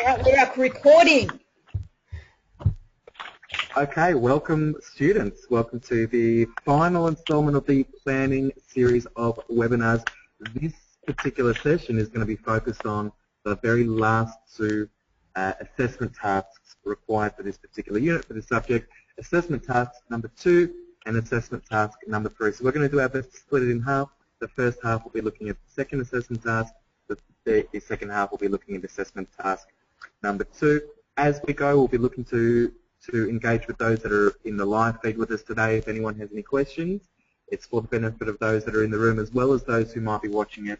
Alright, we are recording. Okay, welcome students. Welcome to the final installment of the planning series of webinars. This particular session is going to be focused on the very last two assessment tasks required for this particular unit, for this subject. Assessment task number 2 and assessment task number 3. So we're going to do our best to split it in half. The first half will be looking at the second assessment task. The second half will be looking at assessment task number 2. As we go, we'll be looking to engage with those that are in the live feed with us today. If anyone has any questions, it's for the benefit of those that are in the room as well as those who might be watching it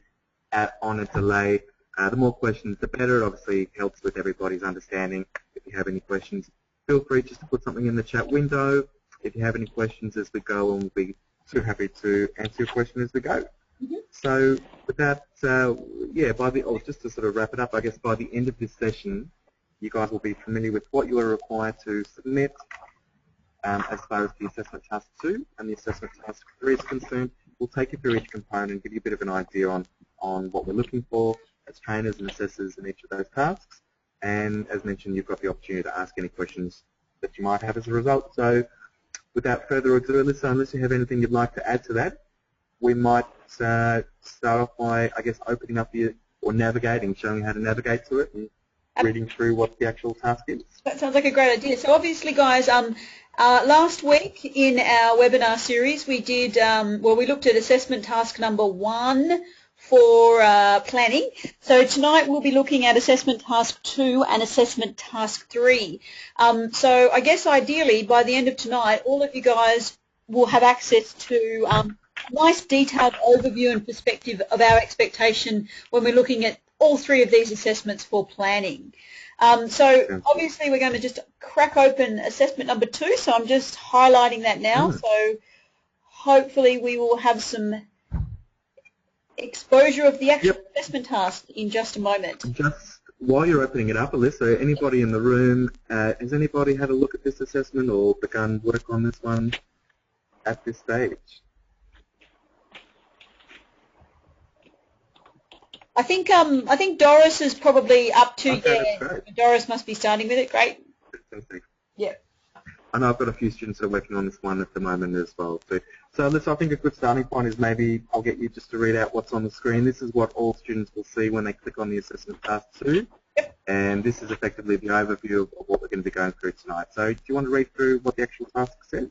on a delay. The more questions, the better. It obviously helps with everybody's understanding. If you have any questions, feel free just to put something in the chat window. If you have any questions as we go, and we'll be so happy to answer your question as we go. So with that, just to sort of wrap it up, I guess by the end of this session, you guys will be familiar with what you are required to submit as far as the assessment task 2 and the assessment task 3 is concerned. We'll take you through each component and give you a bit of an idea on what we're looking for as trainers and assessors in each of those tasks. And as mentioned, you've got the opportunity to ask any questions that you might have as a result. So without further ado, Alyssa, unless you have anything you'd like to add to that, we might start off by, I guess, opening up or navigating, showing you how to navigate to it and reading through what the actual task is. That sounds like a great idea. So obviously, guys, last week in our webinar series, we did, we looked at assessment task number 1 for planning. So tonight we'll be looking at assessment task 2 and assessment task 3. So I guess ideally, by the end of tonight, all of you guys will have access to nice detailed overview and perspective of our expectation when we're looking at all 3 of these assessments for planning. So obviously we're going to just crack open assessment number 2, so I'm just highlighting that now. So hopefully we will have some exposure of the actual assessment task in just a moment. Just while you're opening it up, Alyssa, anybody in the room, has anybody had a look at this assessment or begun work on this one at this stage? I think Doris is probably up to, Okay, Doris must be starting with it. Great. Fantastic. Yeah. I know I've got a few students who are working on this one at the moment as well. So Alyssa, I think a good starting point is maybe I'll get you just to read out what's on the screen. This is what all students will see when they click on the assessment task 2. Yep. And this is effectively the overview of what we're going to be going through tonight. So do you want to read through what the actual task says?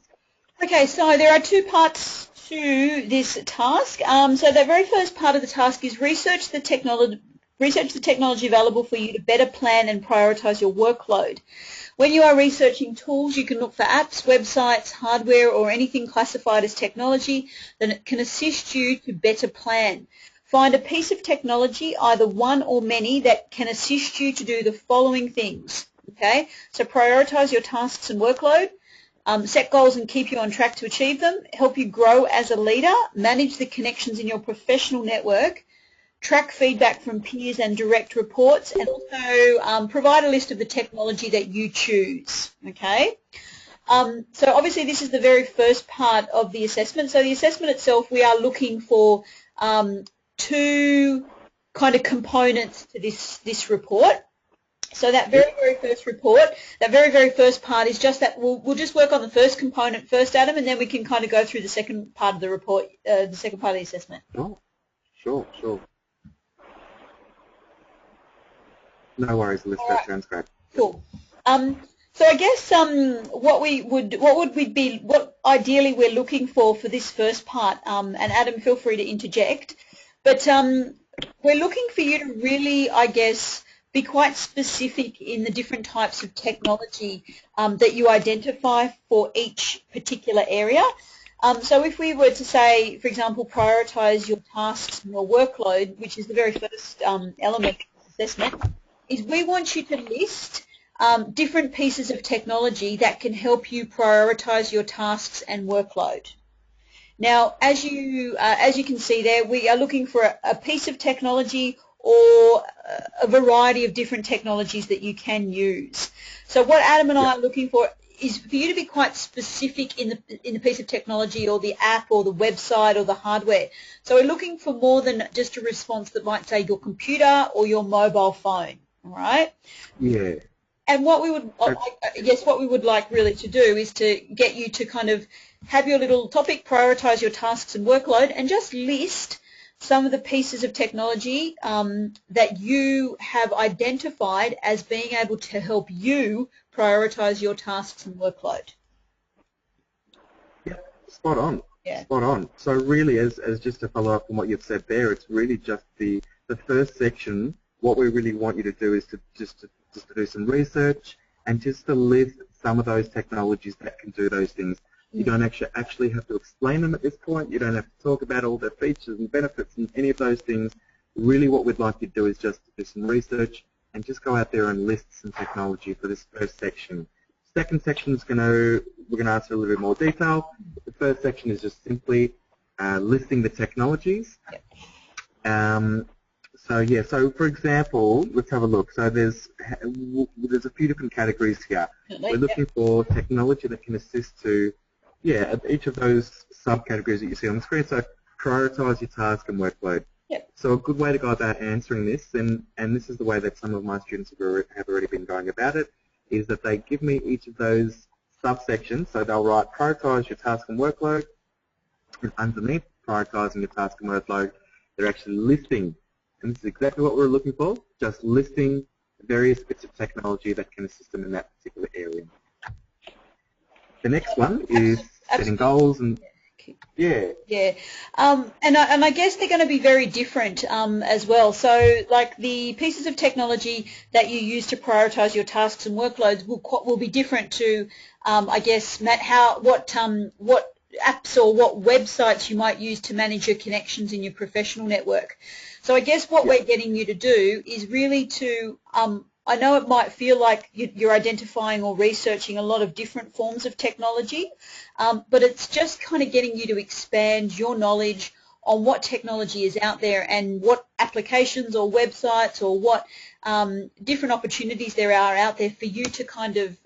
Okay, so there are 2 parts to this task. So the very first part of the task is research the technology available for you to better plan and prioritize your workload. When you are researching tools, you can look for apps, websites, hardware, or anything classified as technology that can assist you to better plan. Find a piece of technology, either one or many, that can assist you to do the following things. Okay, so prioritize your tasks and workload. Set goals and keep you on track to achieve them, help you grow as a leader, manage the connections in your professional network, track feedback from peers and direct reports, and also provide a list of the technology that you choose. Okay? So obviously this is the very first part of the assessment. So the assessment itself, we are looking for 2 kind of components to this report. So that very, very first report, that very, very first part is just that we'll just work on the first component first, Adam, and then we can kind of go through the second part of the report, the second part of the assessment. Oh, sure. No worries, Alyssa, that sounds great. Cool. So I guess what ideally we're looking for this first part, and Adam, feel free to interject, but we're looking for you to really, I guess, be quite specific in the different types of technology that you identify for each particular area. So if we were to say, for example, prioritize your tasks and your workload, which is the very first element of the assessment, is we want you to list different pieces of technology that can help you prioritize your tasks and workload. Now, as you can see there, we are looking for a piece of technology or a variety of different technologies that you can use. So what Adam and I are looking for is for you to be quite specific in the piece of technology or the app or the website or the hardware. So we're looking for more than just a response that might say your computer or your mobile phone. All right. Yeah. And what we would, yes, what we would like really to do is to get you to kind of have your little topic, prioritize your tasks and workload, and just list some of the pieces of technology that you have identified as being able to help you prioritize your tasks and workload. Yeah, spot on. Yeah. Spot on. So really, as just to follow up on what you've said there, it's really just the first section. What we really want you to do is to just to do some research and just to list some of those technologies that can do those things. You don't actually have to explain them at this point. You don't have to talk about all their features and benefits and any of those things. Really what we'd like you to do is just do some research and just go out there and list some technology for this first section. Second section is we're going to answer a little bit more detail. The first section is just simply listing the technologies. So for example, let's have a look. So there's a few different categories here. We're looking for technology that can assist to, each of those subcategories that you see on the screen. So prioritize your task and workload. So a good way to go about answering this, and this is the way that some of my students have already been going about it, is that they give me each of those subsections. So they'll write prioritize your task and workload, and underneath prioritizing your task and workload, they're actually listing, and this is exactly what we're looking for, just listing various bits of technology that can assist them in that particular area. The next one is setting goals and and I guess they're going to be very different as well. So, like the pieces of technology that you use to prioritize your tasks and workloads will be different to, I guess, what apps or what websites you might use to manage your connections in your professional network. So, I guess what we're getting you to do is really to I know it might feel like you're identifying or researching a lot of different forms of technology, but it's just kind of getting you to expand your knowledge on what technology is out there and what applications or websites or what different opportunities there are out there for you to kind of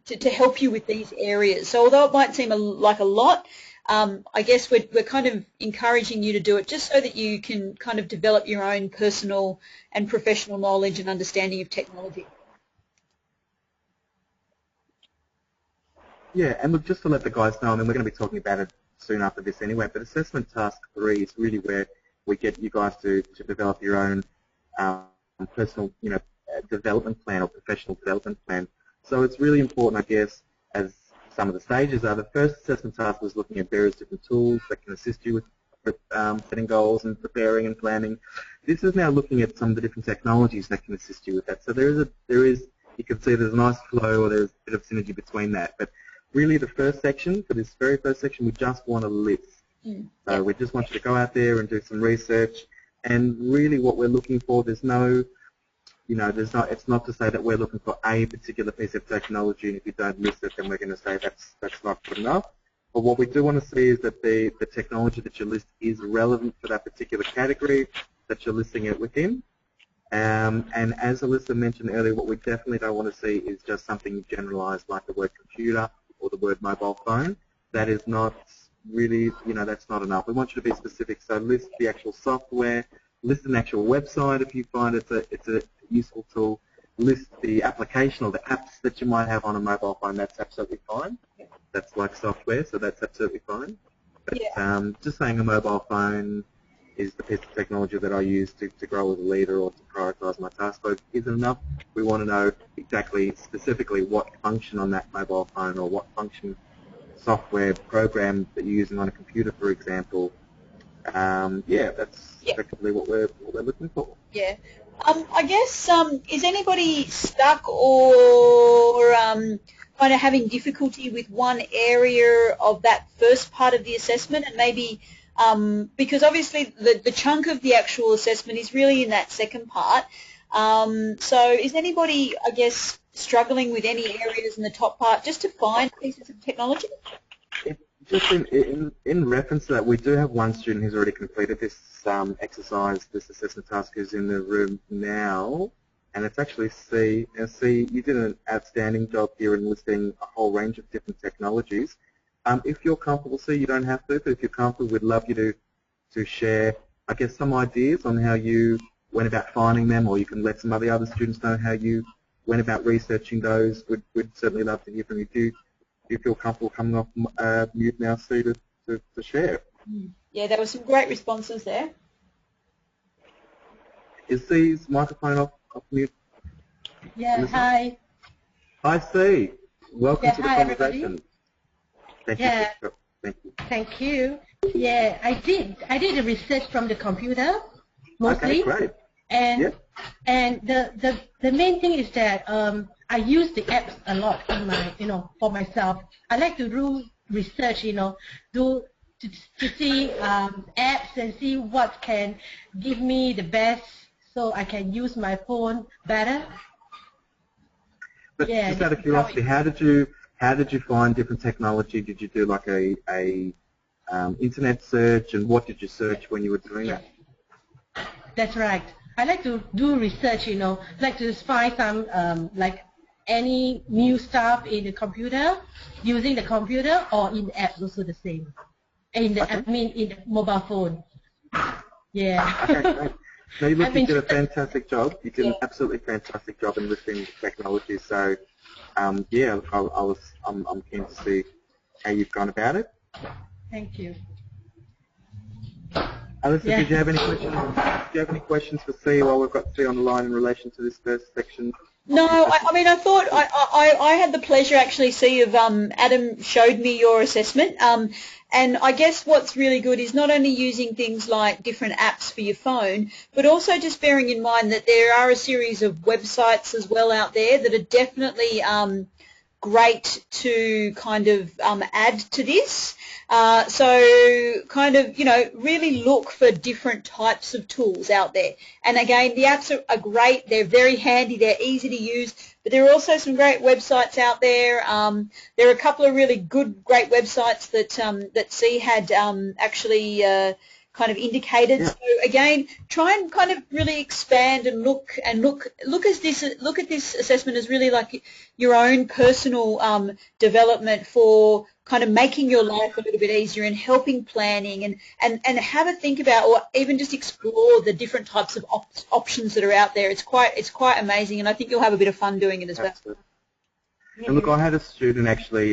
to help you with these areas. So although it might seem like a lot, I guess we're kind of encouraging you to do it just so that you can kind of develop your own personal and professional knowledge and understanding of technology. Yeah, and look, just to let the guys know, I mean, we're going to be talking about it soon after this anyway, but assessment task 3 is really where we get you guys to develop your own personal, development plan or professional development plan. So it's really important, I guess, as some of the stages are. The first assessment task was looking at various different tools that can assist you with setting goals and preparing and planning. This is now looking at some of the different technologies that can assist you with that. So there is, you can see there's a nice flow or there's a bit of synergy between that. But really the first section, for this very first section, we just want to list. So we just want you to go out there and do some research. And really what we're looking for, there's no, it's not to say that we're looking for a particular piece of technology, and if you don't list it, then we're going to say that's not good enough. But what we do want to see is that the technology that you list is relevant for that particular category that you're listing it within. And as Alyssa mentioned earlier, what we definitely don't want to see is just something generalized like the word computer or the word mobile phone. That is not really, that's not enough. We want you to be specific. So list the actual software, list an actual website if you find it's a useful tool, list the application or the apps that you might have on a mobile phone. That's absolutely fine. That's like software, so that's absolutely fine. But just saying a mobile phone is the piece of technology that I use to grow as a leader or to prioritize my task load isn't enough. We want to know exactly, specifically, what function on that mobile phone or what function software program that you're using on a computer, for example. That's effectively what we're looking for. Yeah. I guess, is anybody stuck or kind of having difficulty with one area of that first part of the assessment, and maybe because obviously the chunk of the actual assessment is really in that second part. So is anybody, I guess, struggling with any areas in the top part just to find pieces of technology? Just in reference to that, we do have one student who's already completed this exercise, this assessment task, who's in the room now, and it's actually C. Now, C, you did an outstanding job here in listing a whole range of different technologies. If you're comfortable, C, you don't have to, but if you're comfortable, we'd love you to share, I guess, some ideas on how you went about finding them, or you can let some of the other students know how you went about researching those. We'd certainly love to hear from you. Do you feel comfortable coming off mute now, Sue, to share? Yeah, there were some great responses there. Is C's microphone off mute? Yeah, hi. Hi, C. Welcome to the conversation. Everybody. Thank you. Thank you. Yeah, I did a research from the computer mostly. Okay, great. And the main thing is that I use the apps a lot in my for myself. I like to do research, to see apps and see what can give me the best, so I can use my phone better. But yeah, just out of curiosity, how did you find different technology? Did you do like a internet search, and what did you search when you were doing that? That's right. I like to do research, like to find some like any new stuff in the computer, using the computer, or in the apps also the same. In the in the mobile phone. Yeah. Okay, great. No, you did a fantastic job. You did an absolutely fantastic job in listing technology. So, yeah, I'm keen to see how you've gone about it. Thank you. Alyssa, did you have any questions? Do you have any questions for C while we've got C on the line in relation to this first section? No, I mean, I thought I had the pleasure actually, C, of Adam showed me your assessment, and I guess what's really good is not only using things like different apps for your phone, but also just bearing in mind that there are a series of websites as well out there that are definitely great to kind of add to this. So kind of, really look for different types of tools out there. And again, the apps are great. They're very handy. They're easy to use. But there are also some great websites out there. There are a couple of really great websites that C had actually kind of indicated. Yeah. So again, try and kind of really expand and look at this assessment as really like your own personal development for kind of making your life a little bit easier and helping planning, and have a think about, or even just explore the different types of options that are out there. It's quite amazing, and I think you'll have a bit of fun doing it as well. And look, I had a student actually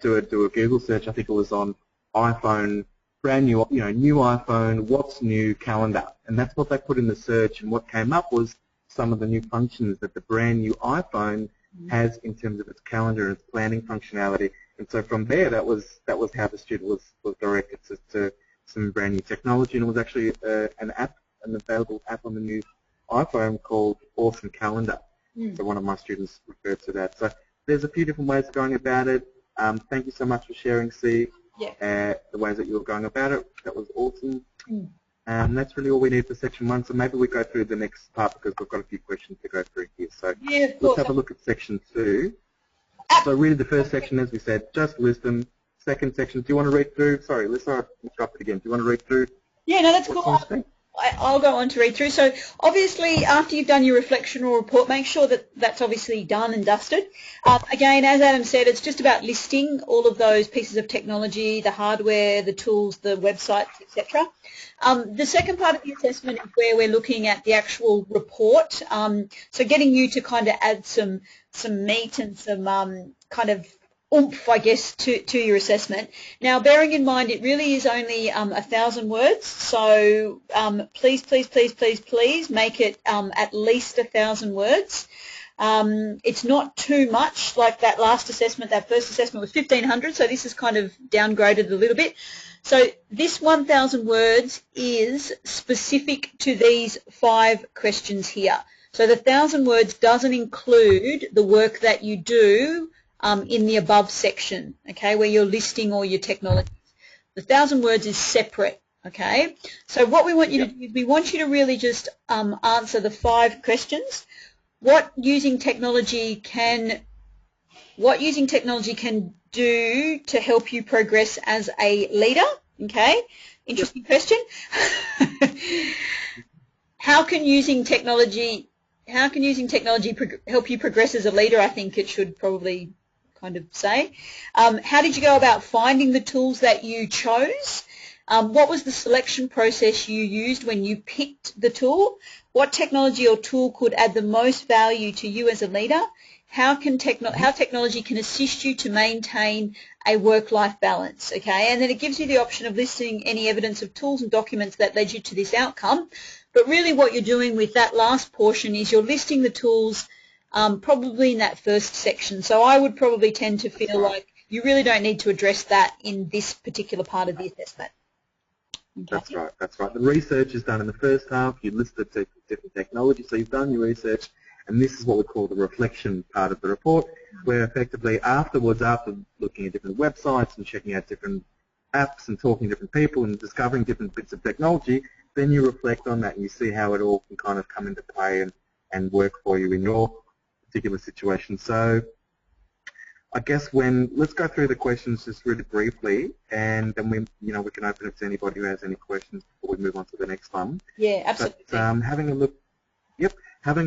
do a Google search. I think it was on iPhone, brand new, new iPhone, what's new calendar, and that's what they put in the search. And what came up was some of the new functions that the brand new iPhone has in terms of its calendar and its planning functionality. And so from there, that was how the student was directed to some brand new technology. And it was actually an available app on the new iPhone called Awesome Calendar. So one of my students referred to that. So there's a few different ways of going about it. Thank you so much for sharing, C. The ways that you were going about it. That was awesome. That's really all we need for section 1. So maybe we go through the next part because we've got a few questions to go through here. So let's have a look at section 2. So really the first section, as we said, just list them. Second section, do you want to read through? Sorry, Lisa, I interrupted again. Do you want to read through? Yeah, no, that's cool. I'll go on to read through. So obviously after you've done your reflection or report, make sure that that's obviously done and dusted. Again, as Adam said, it's just about listing all of those pieces of technology, the hardware, the tools, the websites, etc. The second part of the assessment is where we're looking at the actual report. So getting you to kind of add some meat and some kind of oomph, I guess, to your assessment. Now, bearing in mind it really is only 1,000 words, so please make it at least 1,000 words. It's not too much, like that last assessment. That first assessment was 1,500, so this is kind of downgraded a little bit. So this 1,000 words is specific to these 5 questions here. So the 1,000 words doesn't include the work that you do in the above section, okay, where you're listing all your technologies. The 1,000 words is separate, okay? So what we want you to do is we want you to really just answer the 5 questions. What using technology can do to help you progress as a leader, okay? Interesting question. How can using technology help you progress as a leader? I think it should probably kind of say. How did you go about finding the tools that you chose? What was the selection process you used when you picked the tool? what technology or tool could add the most value to you as a leader, how technology can assist you to maintain a work-life balance, okay? And then it gives you the option of listing any evidence of tools and documents that led you to this outcome. But really what you're doing with that last portion is you're listing the tools probably in that first section. So I would probably tend to feel like you really don't need to address that in this particular part of the assessment. Okay. That's right, that's right. The research is done in the first half. You listed different technologies, so you've done your research, and this is what we call the reflection part of the report, where effectively afterwards, after looking at different websites and checking out different apps and talking to different people and discovering different bits of technology, then you reflect on that and you see how it all can kind of come into play and work for you in your particular situation. So I guess let's go through the questions just really briefly, and then we can open it to anybody who has any questions before we move on to the next one. Yeah, absolutely. But having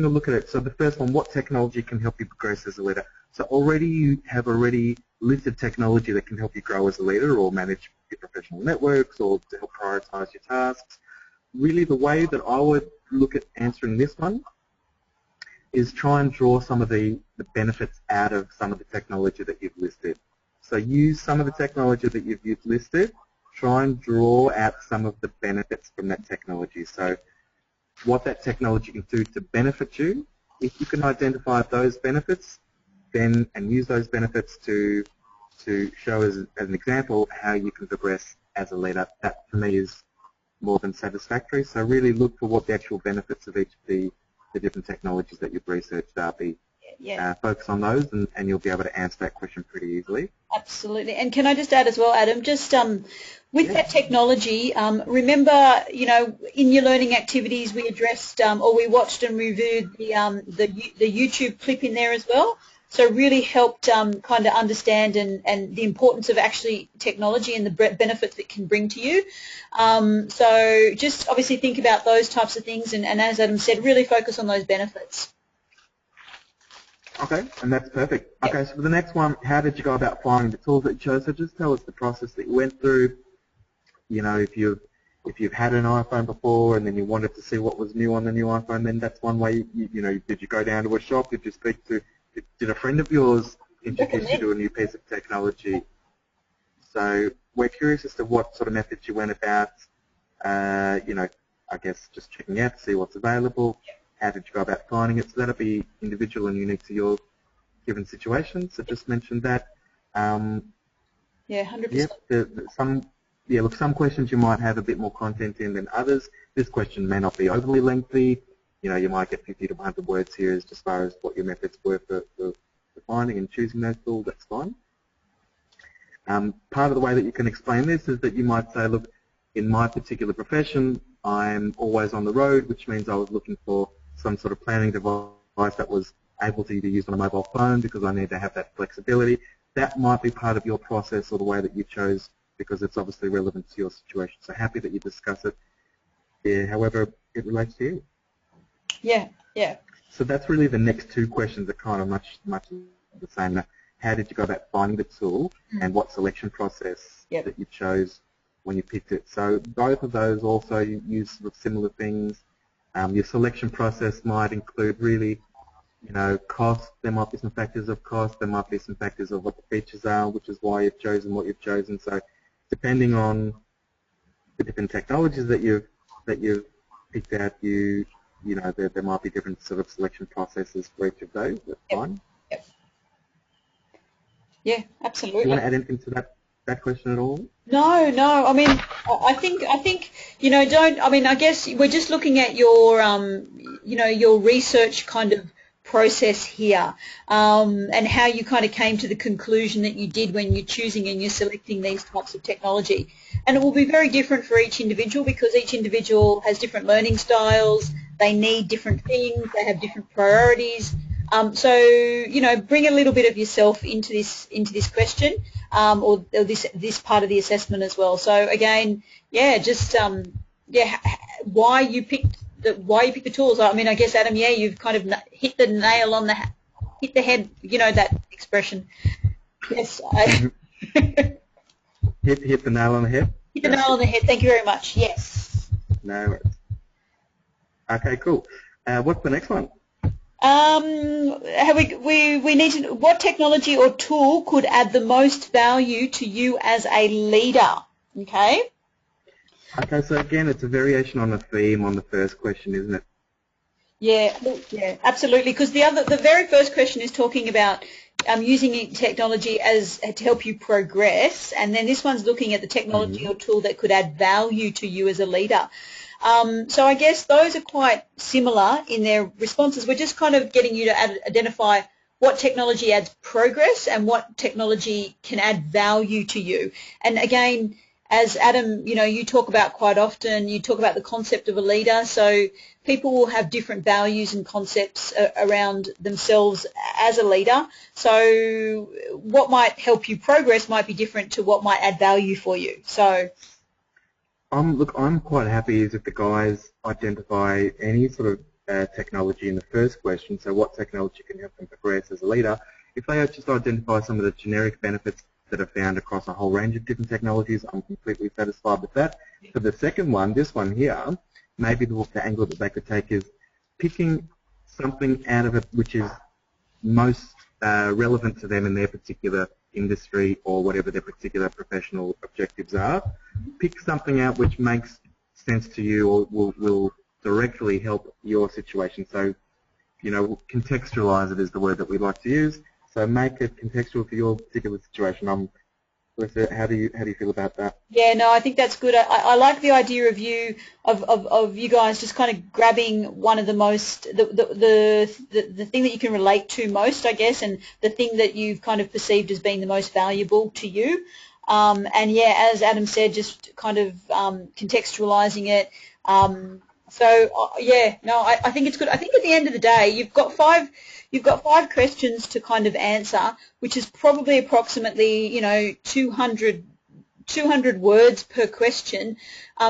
a look at it. So the first one, what technology can help you progress as a leader? So you have already listed technology that can help you grow as a leader or manage your professional networks or to help prioritize your tasks. Really, the way that I would look at answering this one is try and draw some of the benefits out of some of the technology that you've listed. So use some of the technology that you've listed, try and draw out some of the benefits from that technology. So what that technology can do to benefit you, if you can identify those benefits, then and use those benefits to show as an example how you can progress as a leader, that for me is more than satisfactory. So really look for what the actual benefits of each of the different technologies that you've researched are. Focus on those and you'll be able to answer that question pretty easily. Absolutely. And can I just add as well, Adam, just with that technology, remember, in your learning activities we addressed or we watched and reviewed the YouTube clip in there as well. So really helped kind of understand and the importance of actually technology and the benefits it can bring to you. So just obviously think about those types of things and as Adam said, really focus on those benefits. Okay, and that's perfect. Yep. Okay, so for the next one, how did you go about finding the tools that you chose? So just tell us the process that you went through. If you've had an iPhone before and then you wanted to see what was new on the new iPhone, then that's one way. Did you go down to a shop? Did you speak to? Did a friend of yours introduce you to a new piece of technology? So we're curious as to what sort of methods you went about. I guess just checking out to see what's available. How did you go about finding it? So that'll be individual and unique to your given situation. So just mentioned that. Yeah, 100%. Some questions you might have a bit more content in than others. This question may not be overly lengthy. You might get 50 to 100 words here as far as what your methods were for finding and choosing those tools. That's fine. Part of the way that you can explain this is that you might say, look, in my particular profession, I'm always on the road, which means I was looking for some sort of planning device that was able to be used on a mobile phone because I need to have that flexibility. That might be part of your process or the way that you chose because it's obviously relevant to your situation. So happy that you discuss it, however it relates to you. Yeah, yeah. So that's really the next two questions are kind of much the same. How did you go about finding the tool and what selection process that you chose when you picked it? So both of those also use sort of similar things. Your selection process might include really, cost. There might be some factors of cost. There might be some factors of what the features are, which is why you've chosen what you've chosen. So depending on the different technologies that you've picked out, there might be different sort of selection processes for each of those. That's fine. Yep. Yeah, absolutely. Do you want to add anything to that question at all? No. I mean, I think I guess we're just looking at your your research kind of process here and how you kind of came to the conclusion that you did when you're choosing and you're selecting these types of technology. And it will be very different for each individual because each individual has different learning styles, they need different things, they have different priorities. So bring a little bit of yourself into this question or this part of the assessment as well. So again, why you picked the tools. I mean, I guess Adam, you've kind of hit the nail on hit the head. That expression. Yes. Hit the nail on the head. Hit the nail on the head. Thank you very much. Yes. No. Okay, cool. What's the next one? We need to, what technology or tool could add the most value to you as a leader? Okay. Okay, so again, it's a variation on a theme on the first question, isn't it? Yeah, yeah, absolutely. Because the very first question is talking about using technology as to help you progress, and then this one's looking at the technology or tool that could add value to you as a leader. So I guess those are quite similar in their responses. We're just kind of getting you to identify what technology adds progress and what technology can add value to you. And again, as Adam, you talk about quite often, you talk about the concept of a leader. So people will have different values and concepts around themselves as a leader. So what might help you progress might be different to what might add value for you. So Look, I'm quite happy if the guys identify any sort of technology in the first question, so what technology can help them progress as a leader. If they just identify some of the generic benefits that are found across a whole range of different technologies, I'm completely satisfied with that. For the second one, this one here, maybe the angle that they could take is picking something out of it which is most relevant to them in their particular industry or whatever their particular professional objectives are. Pick something out which makes sense to you or will directly help your situation. So, contextualize it is the word that we like to use. So make it contextual for your particular situation. How do you feel about that? Yeah, no, I think that's good. I like the idea of you guys just kind of grabbing one of the most the thing that you can relate to most, I guess, and the thing that you've kind of perceived as being the most valuable to you. And yeah, as Adam said, just kind of contextualizing it. Yeah, no, I think it's good. I think at the end of the day, you've got five questions to kind of answer, which is probably approximately 200 words per question.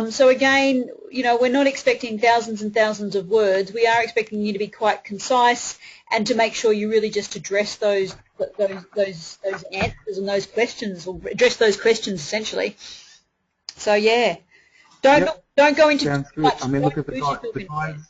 So again, we're not expecting thousands and thousands of words. We are expecting you to be quite concise and to make sure you really just address those answers and those questions, or address those questions essentially. So yeah, don't go into Sounds good. much. I mean, look at the guys.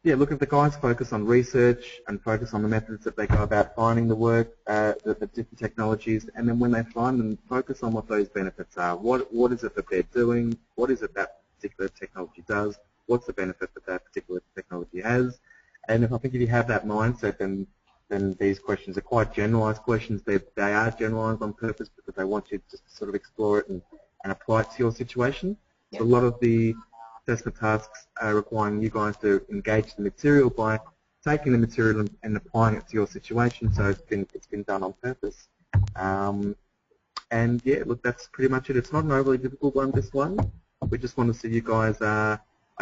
Yeah, look, if the guys focus on research and focus on the methods that they go about finding the work, the different technologies, and then when they find them, focus on what those benefits are. What is it that they're doing? What is it that particular technology does? What's the benefit that that particular technology has? And I think if you have that mindset, then these questions are quite generalized questions. They are generalized on purpose because they want you to just sort of explore it and apply it to your situation. Yep. So a lot of the assessment tasks are requiring you guys to engage the material by taking the material and applying it to your situation. So it's been done on purpose. And yeah, look, that's pretty much it. It's not an overly difficult one, this one. We just want to see you guys, I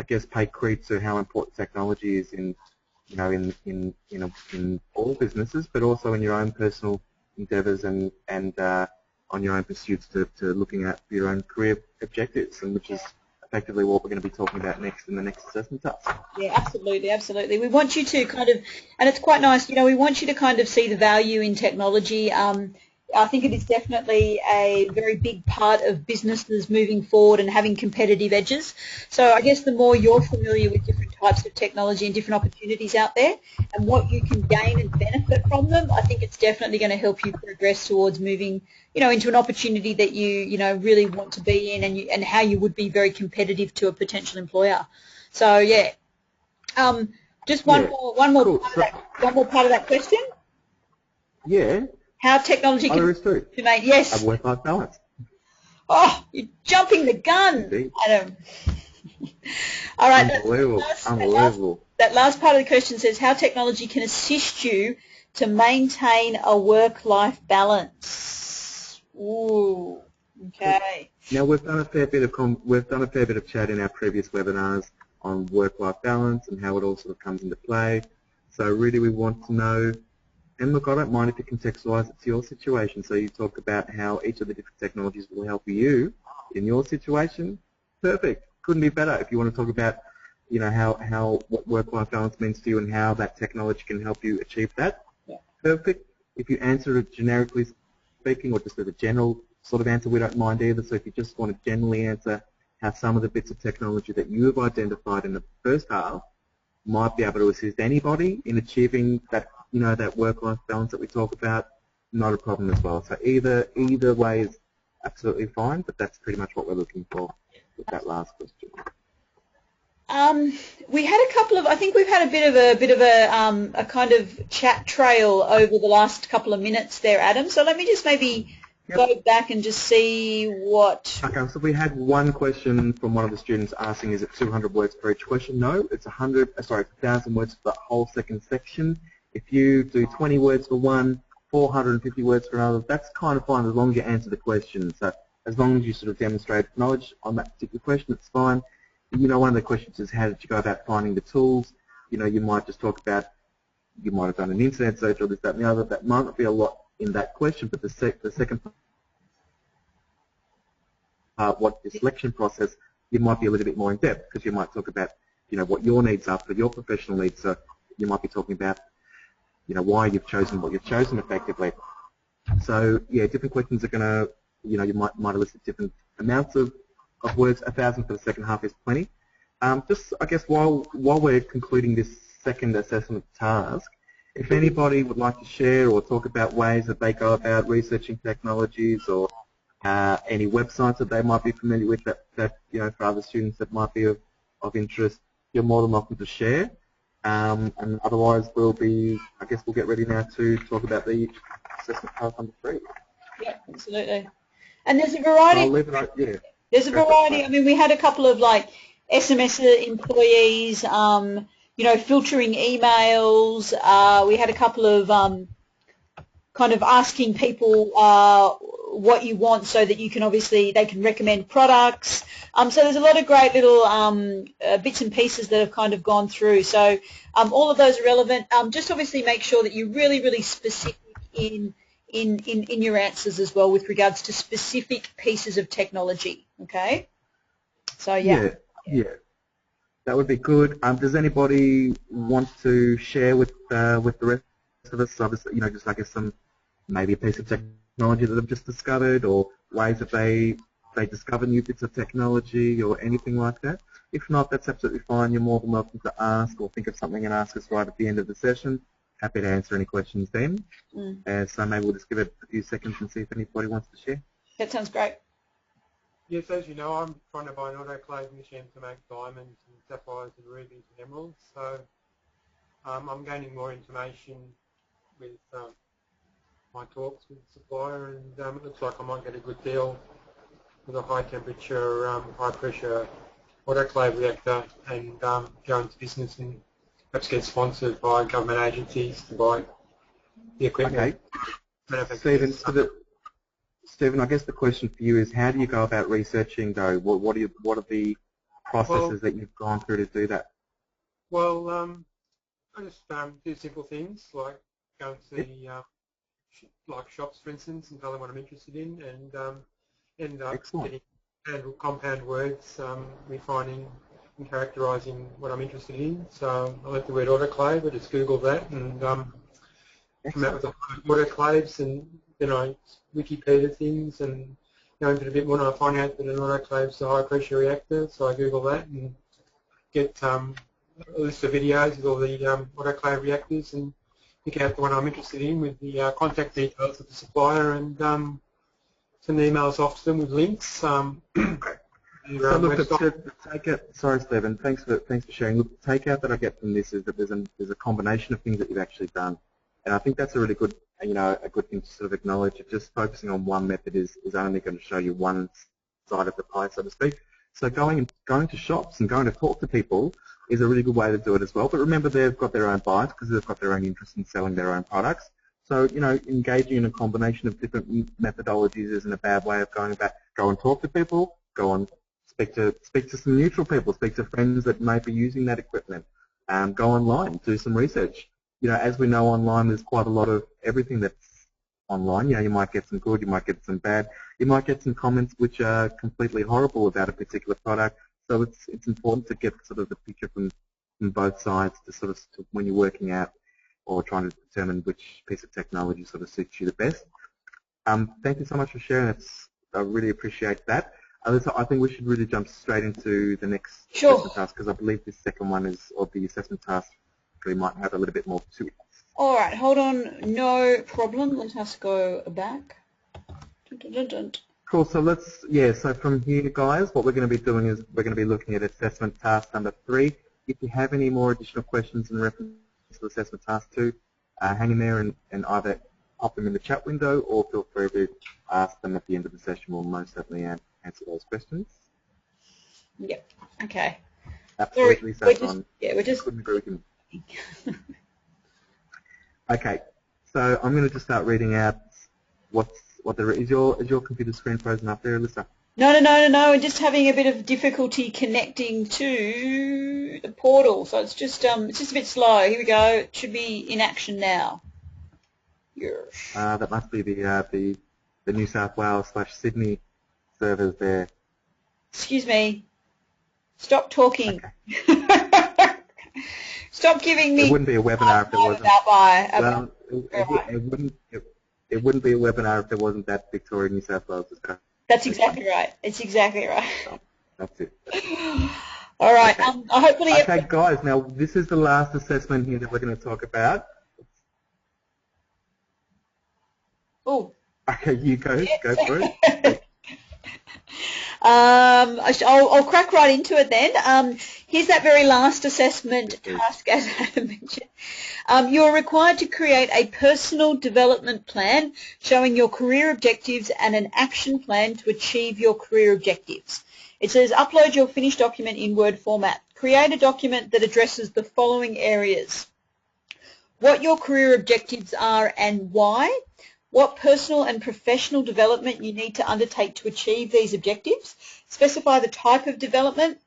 guess, pay credit to how important technology is in all businesses, but also in your own personal endeavours and on your own pursuits to looking at your own career objectives, and which is effectively what we're going to be talking about next in the next assessment task. Yeah, absolutely, absolutely. We want you to kind of, and it's quite nice, we want you to kind of see the value in technology. I think it is definitely a very big part of businesses moving forward and having competitive edges. So I guess the more you're familiar with different types of technology and different opportunities out there and what you can gain and benefit from them, I think it's definitely going to help you progress towards moving, into an opportunity that you, really want to be in, and how you would be very competitive to a potential employer. So yeah, just one more cool. part of that question. Yeah. How technology can make a work-life balance. Oh, you're jumping the gun, Indeed. Adam. All right. Unbelievable. That last part of the question says how technology can assist you to maintain a work-life balance. Ooh. Okay. Now we've done a fair bit of chat in our previous webinars on work-life balance and how it all sort of comes into play. So really, we want to know. And look, I don't mind if you contextualize it to your situation. So you talk about how each of the different technologies will help you in your situation. Perfect. Couldn't be better. If you want to talk about, what work-life balance means to you and how that technology can help you achieve that. Yeah. Perfect. If you answer it generically speaking or just as a general sort of answer, we don't mind either. So if you just want to generally answer how some of the bits of technology that you have identified in the first half might be able to assist anybody in achieving that, that work-life balance that we talk about. Not a problem as well. So either way is absolutely fine, but that's pretty much what we're looking for with that last question. We had a couple of, I think we've had a bit of a kind of chat trail over the last couple of minutes there, Adam. So let me just maybe go back and just see what. Okay, so we had one question from one of the students asking, is it 200 words per each question? No, it's 1,000 words for the whole second section. If you do 20 words for one, 450 words for another, that's kind of fine as long as you answer the question. So as long as you sort of demonstrate knowledge on that particular question, it's fine. One of the questions is how did you go about finding the tools? You might just talk about, you might have done an internet search or this, that, and the other. That might not be a lot in that question, but the second part, what the selection process, you might be a little bit more in depth because you might talk about, what your needs are for your professional needs. So you might be talking about, why you've chosen what you've chosen effectively. So yeah, different questions are going to, you might elicit different amounts of words. 1,000 for the second half is plenty. Just, I guess, while we're concluding this second assessment task, if anybody would like to share or talk about ways that they go about researching technologies or any websites that they might be familiar with that for other students that might be of interest, you're more than welcome to share. And otherwise, we'll get ready now to talk about the assessment task number 3. Yeah, absolutely. And there's a variety. I'll leave it right, yeah. There's a variety. I mean, we had a couple of like SMS employees, filtering emails. We had a couple of kind of asking people what you want so that you can they can recommend products. So there's a lot of great little bits and pieces that have kind of gone through. So all of those are relevant. Just obviously make sure that you're really, really specific in your answers as well with regards to specific pieces of technology. Okay. So yeah. That would be good. Does anybody want to share with the rest of us? Obviously, just I guess maybe a piece of technology that they've just discovered, or ways that they discover new bits of technology, or anything like that. If not, that's absolutely fine. You're more than welcome to ask or think of something and ask us right at the end of the session. Happy to answer any questions then. So maybe we'll just give it a few seconds and see if anybody wants to share. That sounds great. Yes, as you know, I'm trying to buy an autoclave machine to make diamonds and sapphires and rubies and emeralds. So I'm gaining more information with my talks with the supplier, and it looks like I might get a good deal with a high temperature, high pressure autoclave reactor, and go into business and perhaps get sponsored by government agencies to buy the equipment. Okay. Stephen, I guess the question for you is, how do you go about researching, though? What are the processes that you've gone through to do that? Well, I just do simple things like go and see like shops, for instance, and tell them what I'm interested in, and end up getting compound words, refining and characterising what I'm interested in. So I like the word autoclave, I just Google that and come out with the autoclaves, and then I Wikipedia things and go into it a bit more, and I find out that an autoclave is a high pressure reactor, so I Google that and get a list of videos with all the autoclave reactors and pick out the one I'm interested in with the contact details of the supplier, and send emails off to them with links. So look, sorry, Stephen, thanks for sharing. Look, the takeout that I get from this is that there's a combination of things that you've actually done, and I think that's a really good, a good thing to sort of acknowledge. That just focusing on one method is only going to show you one side of the pie, so to speak. So going to shops and going to talk to people is a really good way to do it as well. But remember, they've got their own bias because they've got their own interest in selling their own products. So, engaging in a combination of different methodologies isn't a bad way of going about. Go and talk to people. Go and speak to some neutral people. Speak to friends that might be using that equipment. Go online. Do some research. As we know, online there's quite a lot of everything that's online. You might get some good. You might get some bad. You might get some comments which are completely horrible about a particular product. So it's important to get sort of the picture from both sides to sort of when you're working out or trying to determine which piece of technology sort of suits you the best. Thank you so much for sharing. I really appreciate that. Alyssa, I think we should really jump straight into the next Sure. assessment task because I believe this second one is, or the assessment task, really might have a little bit more to it. All right, hold on. No problem. Let us go back. Dun, dun, dun, dun. Cool. So so from here, guys, what we're going to be doing is we're going to be looking at assessment task number 3. If you have any more additional questions in reference to assessment task 2, hang in there and either pop them in the chat window or feel free to ask them at the end of the session. We'll most certainly answer those questions. Yep. Okay. Absolutely, Sorry, Saffron. we're just. Couldn't agree with you. Okay, so I'm going to just start reading out what there is. Your computer screen frozen up there, Alyssa? No. We're just having a bit of difficulty connecting to the portal, so it's just a bit slow. Here we go. It should be in action now. Yes. That must be the New South Wales / Sydney servers there. Excuse me. Stop talking. Okay. Stop giving me. It wouldn't be a webinar if there wasn't. Well, it wouldn't be a webinar if there wasn't that Victoria New South Wales discussion. That's exactly right. It's exactly right. So, that's it. All right. Okay. Hopefully. Okay, guys. Now this is the last assessment here that we're going to talk about. Oh. Okay, you go for it. I'll crack right into it then. Here's that very last assessment task, as Adam mentioned. You are required to create a personal development plan showing your career objectives and an action plan to achieve your career objectives. It says upload your finished document in Word format. Create a document that addresses the following areas: what your career objectives are and why, what personal and professional development you need to undertake to achieve these objectives, specify the type of development,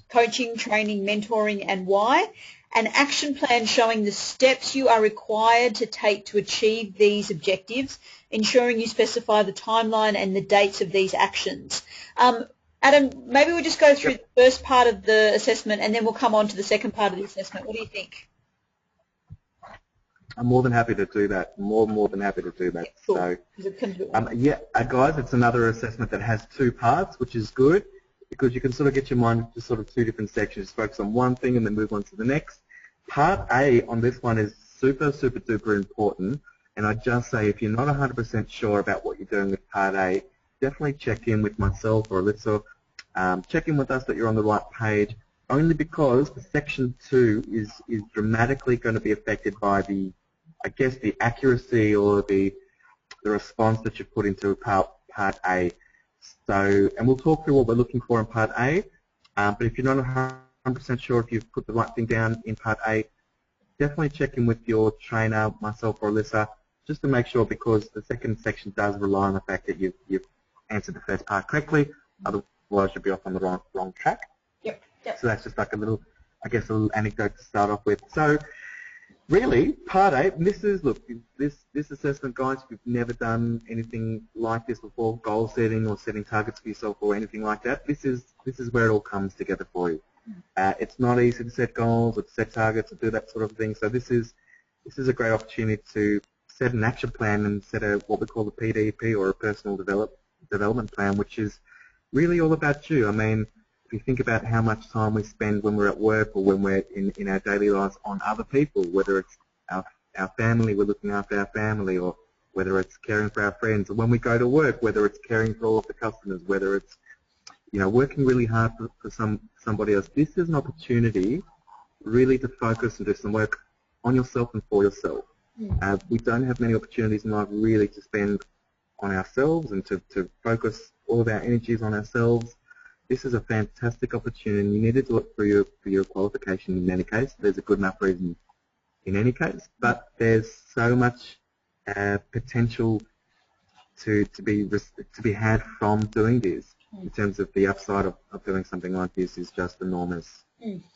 coaching, training, mentoring, and why, an action plan showing the steps you are required to take to achieve these objectives, ensuring you specify the timeline and the dates of these actions. Adam, maybe we'll just go through the first part of the assessment and then we'll come on to the second part of the assessment. What do you think? I'm more than happy to do that. More than happy to do that. Cool. So, guys, it's another assessment that has 2 parts, which is good because you can sort of get your mind to sort of 2 different sections. Focus on one thing and then move on to the next. Part A on this one is super duper important. And I just say if you're not 100% sure about what you're doing with Part A, definitely check in with myself or Alyssa. Check in with us that you're on the right page. Only because the Section 2 is dramatically going to be affected by the accuracy or the response that you put into Part A. So, and we'll talk through what we're looking for in Part A. But if you're not 100% sure if you've put the right thing down in Part A, definitely check in with your trainer, myself or Alyssa, just to make sure, because the second section does rely on the fact that you've answered the first part correctly. Otherwise, you'll be off on the wrong track. Yep. So that's just like a little anecdote to start off with. So really, Part A, this assessment, guys, if you've never done anything like this before, goal setting or setting targets for yourself or anything like that, this is where it all comes together for you. It's not easy to set goals or to set targets or do that sort of thing. So this is a great opportunity to set an action plan and set what we call a PDP, or a personal development plan, which is really all about you. I mean, if you think about how much time we spend when we're at work or when we're in our daily lives on other people, whether it's our family, we're looking after our family, or whether it's caring for our friends, or when we go to work, whether it's caring for all of the customers, whether it's working really hard for somebody else. This is an opportunity really to focus and do some work on yourself and for yourself. We don't have many opportunities in life really to spend on ourselves and to focus all of our energies on ourselves. This is a fantastic opportunity. You need to do it for your qualification in any case. There's a good enough reason in any case, but there's so much potential to be had from doing this. In terms of the upside of doing something like this is just enormous.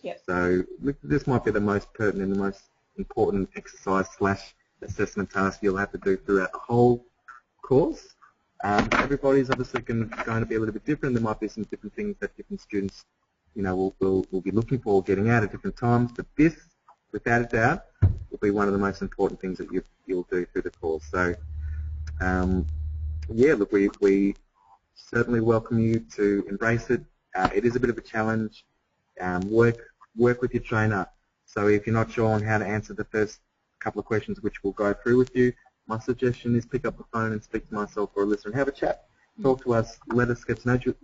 Yep. So this might be the most pertinent, the most important exercise / assessment task you'll have to do throughout the whole course. Everybody's obviously going to be a little bit different. There might be some different things that different students, will be looking for, getting out at different times. But this, without a doubt, will be one of the most important things that you'll do through the course. So, look, we certainly welcome you to embrace it. It is a bit of a challenge. Work with your trainer. So if you're not sure on how to answer the first couple of questions, which we'll go through with you, my suggestion is pick up the phone and speak to myself or a listener and have a chat. Talk to us. Let us get to know you.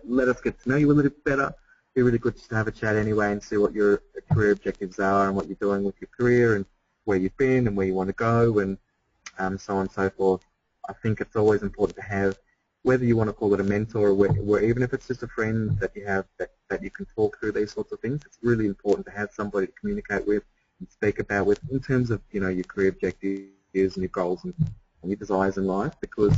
Let us get to know you a little bit better. It'd be really good just to have a chat anyway and see what your career objectives are and what you're doing with your career and where you've been and where you want to go and so on and so forth. I think it's always important to have, whether you want to call it a mentor or where even if it's just a friend that you have that you can talk through these sorts of things, it's really important to have somebody to communicate with and speak about with in terms of, you know, your career objectives and your goals and your desires in life, because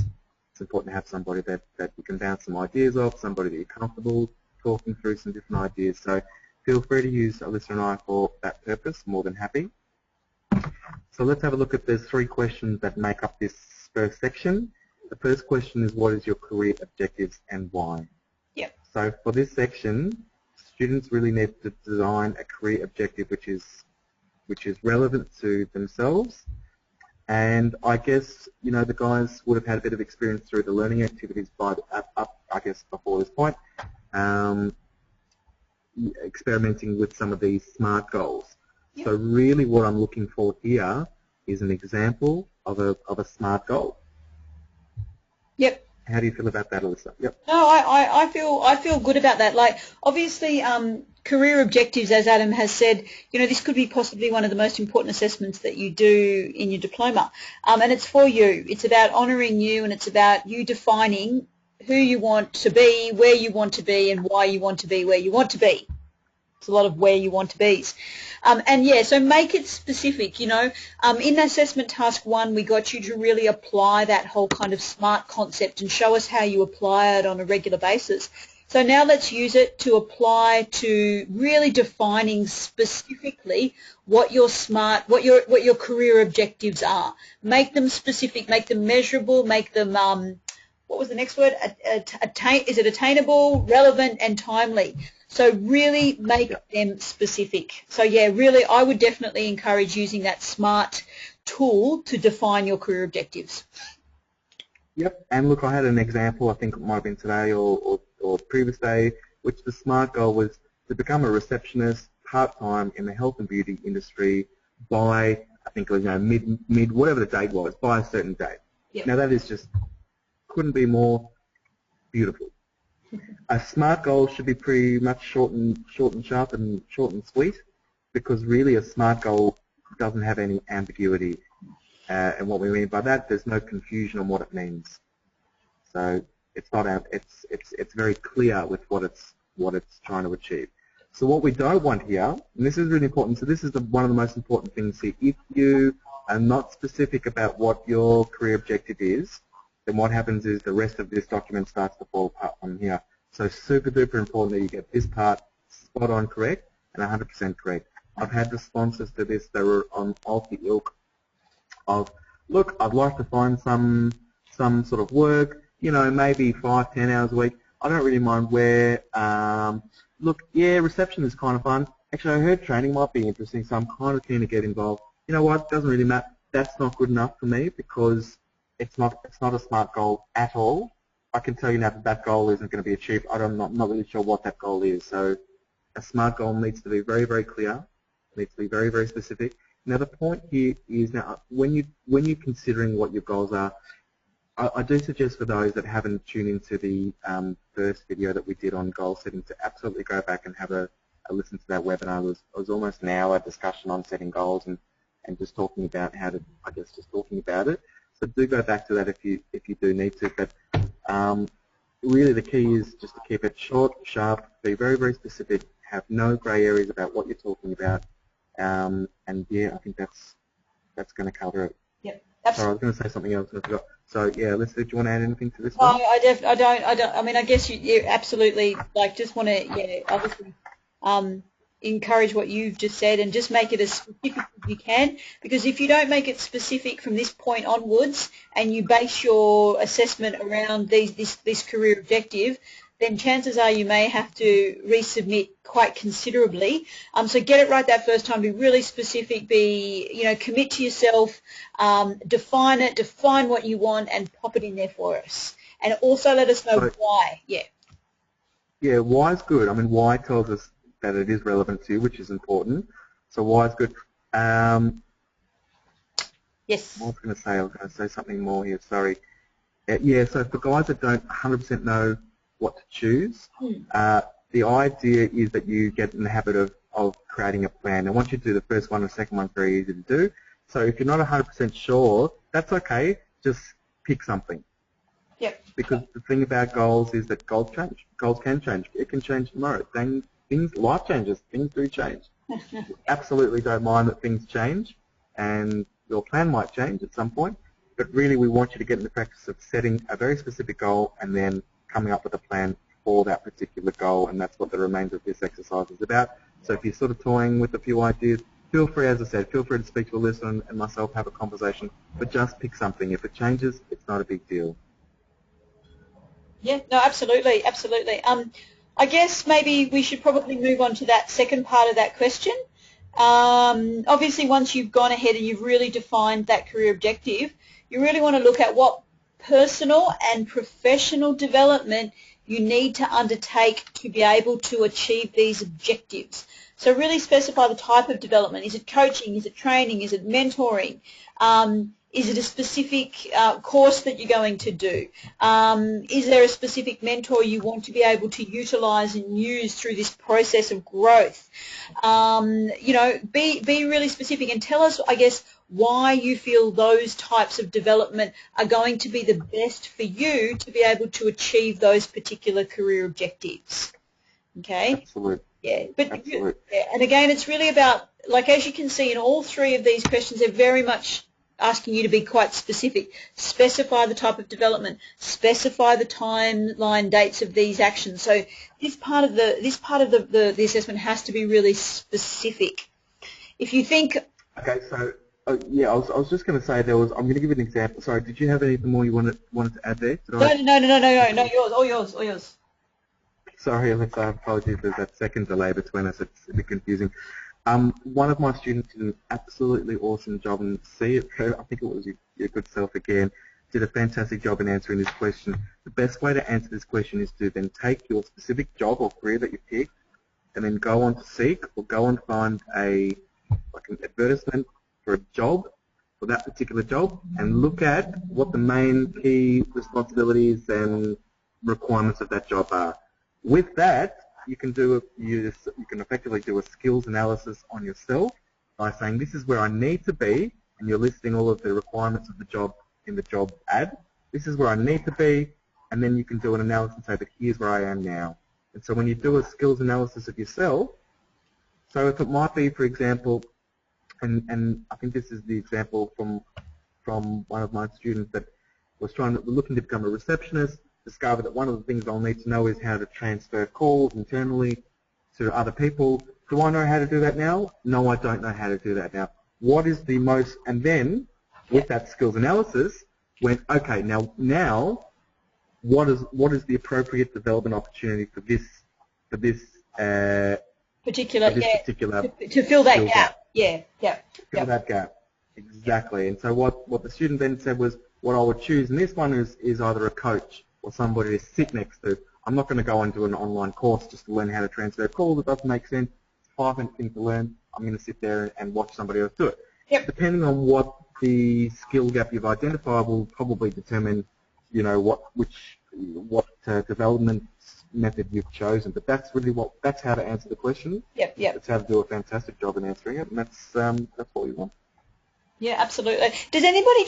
it's important to have somebody that you can bounce some ideas off, somebody that you're comfortable talking through some different ideas. So feel free to use Alyssa and I for that purpose, more than happy. So let's have a look at these 3 questions that make up this first section. The first question is, what is your career objectives and why? Yep. So for this section, students really need to design a career objective which is relevant to themselves. And I guess, you know, the guys would have had a bit of experience through the learning activities I guess before this point, experimenting with some of these SMART goals. Yep. So really what I'm looking for here is an example of a SMART goal. Yep. How do you feel about that, Alyssa? Yep. No, I feel good about that. Like, obviously, career objectives, as Adam has said, you know, this could be possibly one of the most important assessments that you do in your diploma. And it's for you. It's about honouring you, and it's about you defining who you want to be, where you want to be, and why you want to be where you want to be. It's a lot of where you want to be. And yeah, so make it specific, you know. In assessment task 1, we got you to really apply that whole kind of SMART concept and show us how you apply it on a regular basis. So now let's use it to apply to really defining specifically what your what your career objectives are. Make them specific, make them measurable, make them what was the next word? Is it attainable, relevant, and timely? So really make them specific. So yeah, really, I would definitely encourage using that SMART tool to define your career objectives. Yep, and look, I had an example, I think it might have been today or previous day, which the SMART goal was to become a receptionist part-time in the health and beauty industry by, I think it was, you know, mid whatever the date was, by a certain date. Yep. Now that is just, couldn't be more beautiful. A SMART goal should be pretty much short and sharp and short and sweet, because really a SMART goal doesn't have any ambiguity. And what we mean by that, there's no confusion on what it means. So it's not it's very clear with what it's trying to achieve. So what we don't want here, and this is really important. So this is one of the most important things here. If you are not specific about what your career objective is, then what happens is the rest of this document starts to fall apart from here. So super duper important that you get this part spot on correct and 100% correct. I've had responses to this that were of the ilk of, look, I'd like to find some sort of work, you know, maybe 5-10 hours a week. I don't really mind where. Look, yeah, reception is kind of fun. Actually, I heard training might be interesting, so I'm kind of keen to get involved. You know what? Doesn't really matter. That's not good enough for me, because it's not a SMART goal at all. I can tell you now that goal isn't going to be achieved. I'm not really sure what that goal is. So a SMART goal needs to be very, very clear. It needs to be very, very specific. Now the point here is, now when you're considering what your goals are, I do suggest for those that haven't tuned into the first video that we did on goal setting to absolutely go back and have a listen to that webinar. It was almost an hour discussion on setting goals and just talking about how to, I guess, just talking about it. So do go back to that if you do need to. But really the key is just to keep it short, sharp, be very, very specific, have no grey areas about what you're talking about. And yeah, I think that's going to cover it. Yep. Sorry, I was going to say something else and I forgot. So yeah, Alyssa, do you want to add anything to this No, one? I don't. I mean, I guess you absolutely, like, just want to, yeah, obviously encourage what you've just said and just make it as specific as you can, because if you don't make it specific from this point onwards and you base your assessment around this career objective, then chances are you may have to resubmit quite considerably. So get it right that first time. Be really specific. Commit to yourself. Define it. Define what you want and pop it in there for us. and also let us know So, why. Yeah. yeah, why is good. I mean, why tells us that it is relevant to you, which is important. So why is good. Yes. What was I going to say? I was going to say something more here. Sorry. Yeah. So for guys that don't 100% know what to choose, the idea is that you get in the habit of creating a plan. And once you do the first one, the second one's very easy to do. So if you're not 100% sure, that's okay. Just pick something. Yep. Because the thing about goals is that goals change. Goals can change. It can change tomorrow. Life changes. Things do change. Absolutely don't mind that things change, and your plan might change at some point. But really, we want you to get in the practice of setting a very specific goal and then coming up with a plan for that particular goal, and that's what the remainder of this exercise is about. So if you're sort of toying with a few ideas, feel free, as I said, feel free to speak to Alyssa and myself, have a conversation, but just pick something. If it changes, it's not a big deal. Yeah, no, absolutely, absolutely. I guess maybe we should probably move on to that second part of that question. Obviously, once you've gone ahead and you've really defined that career objective, you really want to look at what personal and professional development you need to undertake to be able to achieve these objectives. So really specify the type of development. Is it coaching? Is it training? Is it mentoring? Is it a specific course that you're going to do? Is there a specific mentor you want to be able to utilise and use through this process of growth? You know, be really specific and tell us, I guess, why you feel those types of development are going to be the best for you to be able to achieve those particular career objectives. Okay? Absolutely. Yeah, but Absolutely. yeah, and again, it's really about, like, as you can see in all three of these questions, they're very much asking you to be quite specific. Specify the type of development. Specify the timeline dates of these actions. So this part of the assessment has to be really specific. If you think. Okay, so yeah, I was just going to say I'm going to give you an example. Sorry, did you have anything more you wanted to add there? No, yours, all yours. Sorry, Alexa, apologies. There's that second delay between us. It's a bit confusing. One of my students did an absolutely awesome job, and see it. I think it was your good self again. Did a fantastic job in answering this question. The best way to answer this question is to then take your specific job or career that you picked, and then go on to Seek or go and find an advertisement for a job, for that particular job, and look at what the main key responsibilities and requirements of that job are. With that, you can effectively do a skills analysis on yourself by saying, this is where I need to be, and you're listing all of the requirements of the job in the job ad. This is where I need to be, and then you can do an analysis and say, but here's where I am now. And so when you do a skills analysis of yourself, so if it might be, for example, and I think this is the example from one of my students that was looking to become a receptionist, discovered that one of the things I'll need to know is how to transfer calls internally to other people. Do I know how to do that now? No, I don't know how to do that now. What is the most, and then with that skills analysis, went, okay, now what is the appropriate development opportunity for this particular to fill that skill gap. Yeah. Fill that gap. Exactly. And so what the student then said was, what I would choose in this one is either a coach or somebody to sit next to. I'm not going to go and do an online course just to learn how to transfer calls. It doesn't make sense. It's 5 minutes thing to learn. I'm going to sit there and watch somebody else do it. Yep. Depending on what the skill gap you've identified will probably determine, you know, what development method you've chosen. But that's really that's how to answer the question. Yep. That's how to do a fantastic job in answering it, and that's what we want. Yeah, absolutely. Does anybody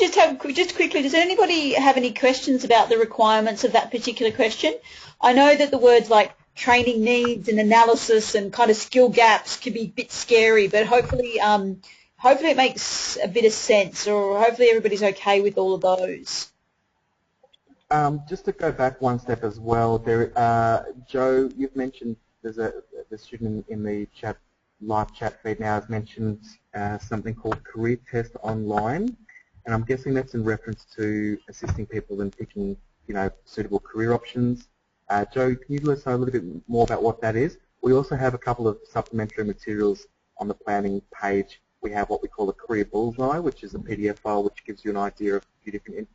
just quickly? Does anybody have any questions about the requirements of that particular question? I know that the words like training needs and analysis and kind of skill gaps can be a bit scary, but hopefully it makes a bit of sense, or hopefully everybody's okay with all of those. Just to go back one step as well, Joe, you've mentioned the student in the live chat feed now has mentioned something called Career Test Online, and I'm guessing that's in reference to assisting people in picking, you know, suitable career options. Joe, can you let us know a little bit more about what that is? We also have a couple of supplementary materials on the planning page. We have what we call a Career Bullseye, which is a PDF file which gives you an idea of a few different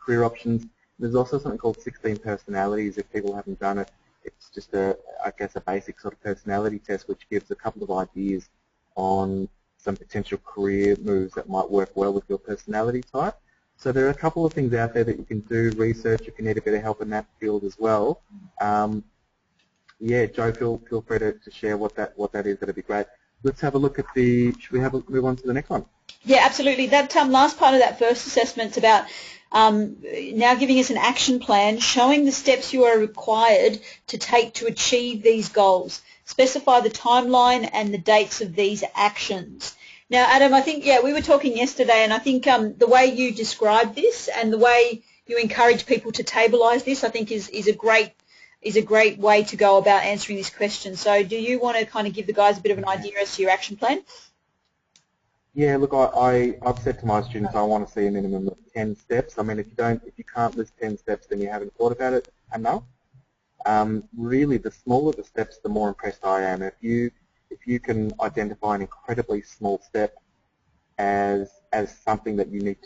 career options. There's also something called 16 personalities. If people haven't done it, it's just I guess a basic sort of personality test which gives a couple of ideas on some potential career moves that might work well with your personality type. So there are a couple of things out there that you can do research if you need a bit of help in that field as well. Yeah, Joe, feel free to share what that is. That'd be great. Let's have a look at should we move on to the next one? Yeah, absolutely. That last part of that first assessment's about now giving us an action plan, showing the steps you are required to take to achieve these goals. Specify the timeline and the dates of these actions. Now, Adam, I think, we were talking yesterday, and I think the way you describe this and the way you encourage people to tableise this, I think is a great way to go about answering this question. So do you want to kind of give the guys a bit of an idea as to your action plan? Yeah, look, I've said to my students I want to see a minimum of 10 steps. I mean, if you can't list 10 steps, then you haven't thought about it enough. Really, the smaller the steps, the more impressed I am. If you can identify an incredibly small step as something that you need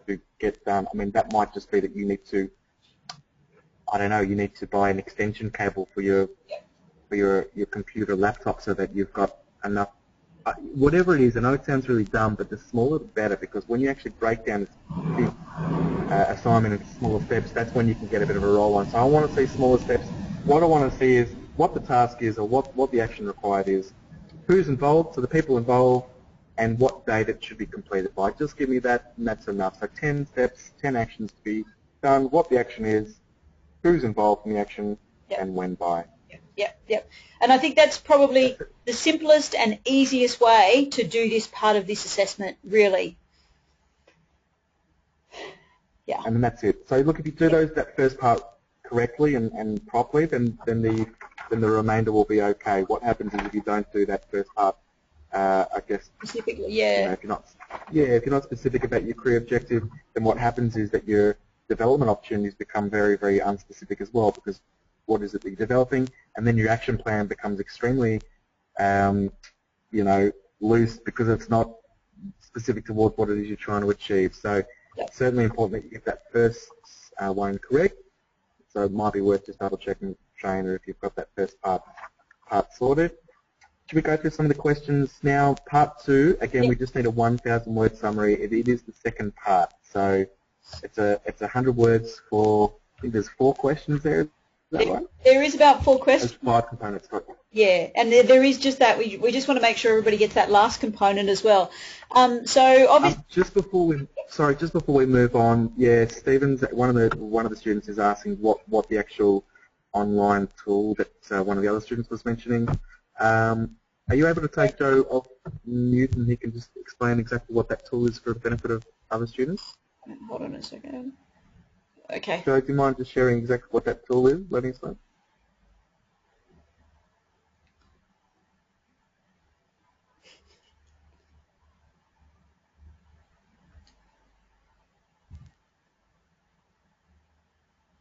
to get done, I mean, that might just be that you need to, I don't know, you need to buy an extension cable for your computer laptop so that you've got enough. Whatever it is, I know it sounds really dumb, but the smaller the better, because when you actually break down this big assignment into smaller steps, that's when you can get a bit of a roll on. So I want to see smaller steps. What I want to see is what the task is, or what the action required is, who's involved, so the people involved, and what date it should be completed by. Just give me that, and that's enough. So 10 steps, 10 actions to be done, what the action is, who's involved in the action, and when by. Yep. And I think that's probably the simplest and easiest way to do this part of this assessment, really. Yeah. And then that's it. So look, if you do that first part correctly and properly, then the remainder will be okay. What happens is if you don't do that first part, I guess specifically, if you're not specific about your career objective, then what happens is that your development opportunities become very, very unspecific as well, because what is it that you're developing, and then your action plan becomes extremely, loose, because it's not specific towards what it is you're trying to achieve. So it's certainly important that you get that first one correct. So it might be worth just double checking, trainer, if you've got that first part sorted. Should we go through some of the questions now? Part 2, again, we just need a 1,000 word summary. It is the second part, so it's 100 words for, I think there's 4 questions there. Is that right? There is about 4 questions. There's 5 components. Yeah, and there is just that. We just want to make sure everybody gets that last component as well. So obviously, just before we move on, Stephen's one of the students is asking what the actual online tool that one of the other students was mentioning. Are you able to take Joe off mute and he can just explain exactly what that tool is for the benefit of other students? Hold on a second. Okay. Joe, do you mind just sharing exactly what that tool is, letting us know?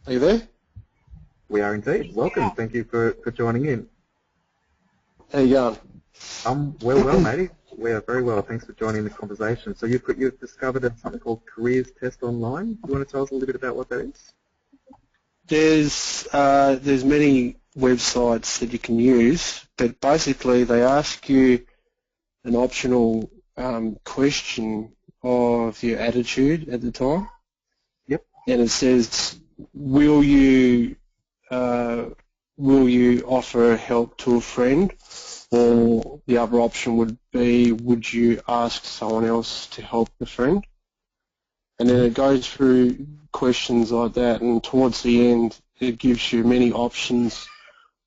Are you there? We are indeed. Welcome. Thank you for joining in. How you going? Well, matey. We are very well. Thanks for joining the conversation. So you've discovered something called Careers Test Online. Do you want to tell us a little bit about what that is? There's many websites that you can use, but basically they ask you an optional question of your attitude at the time. Yep. And it says, will you offer help to a friend? Or the other option would be, would you ask someone else to help the friend? And then it goes through questions like that, and towards the end it gives you many options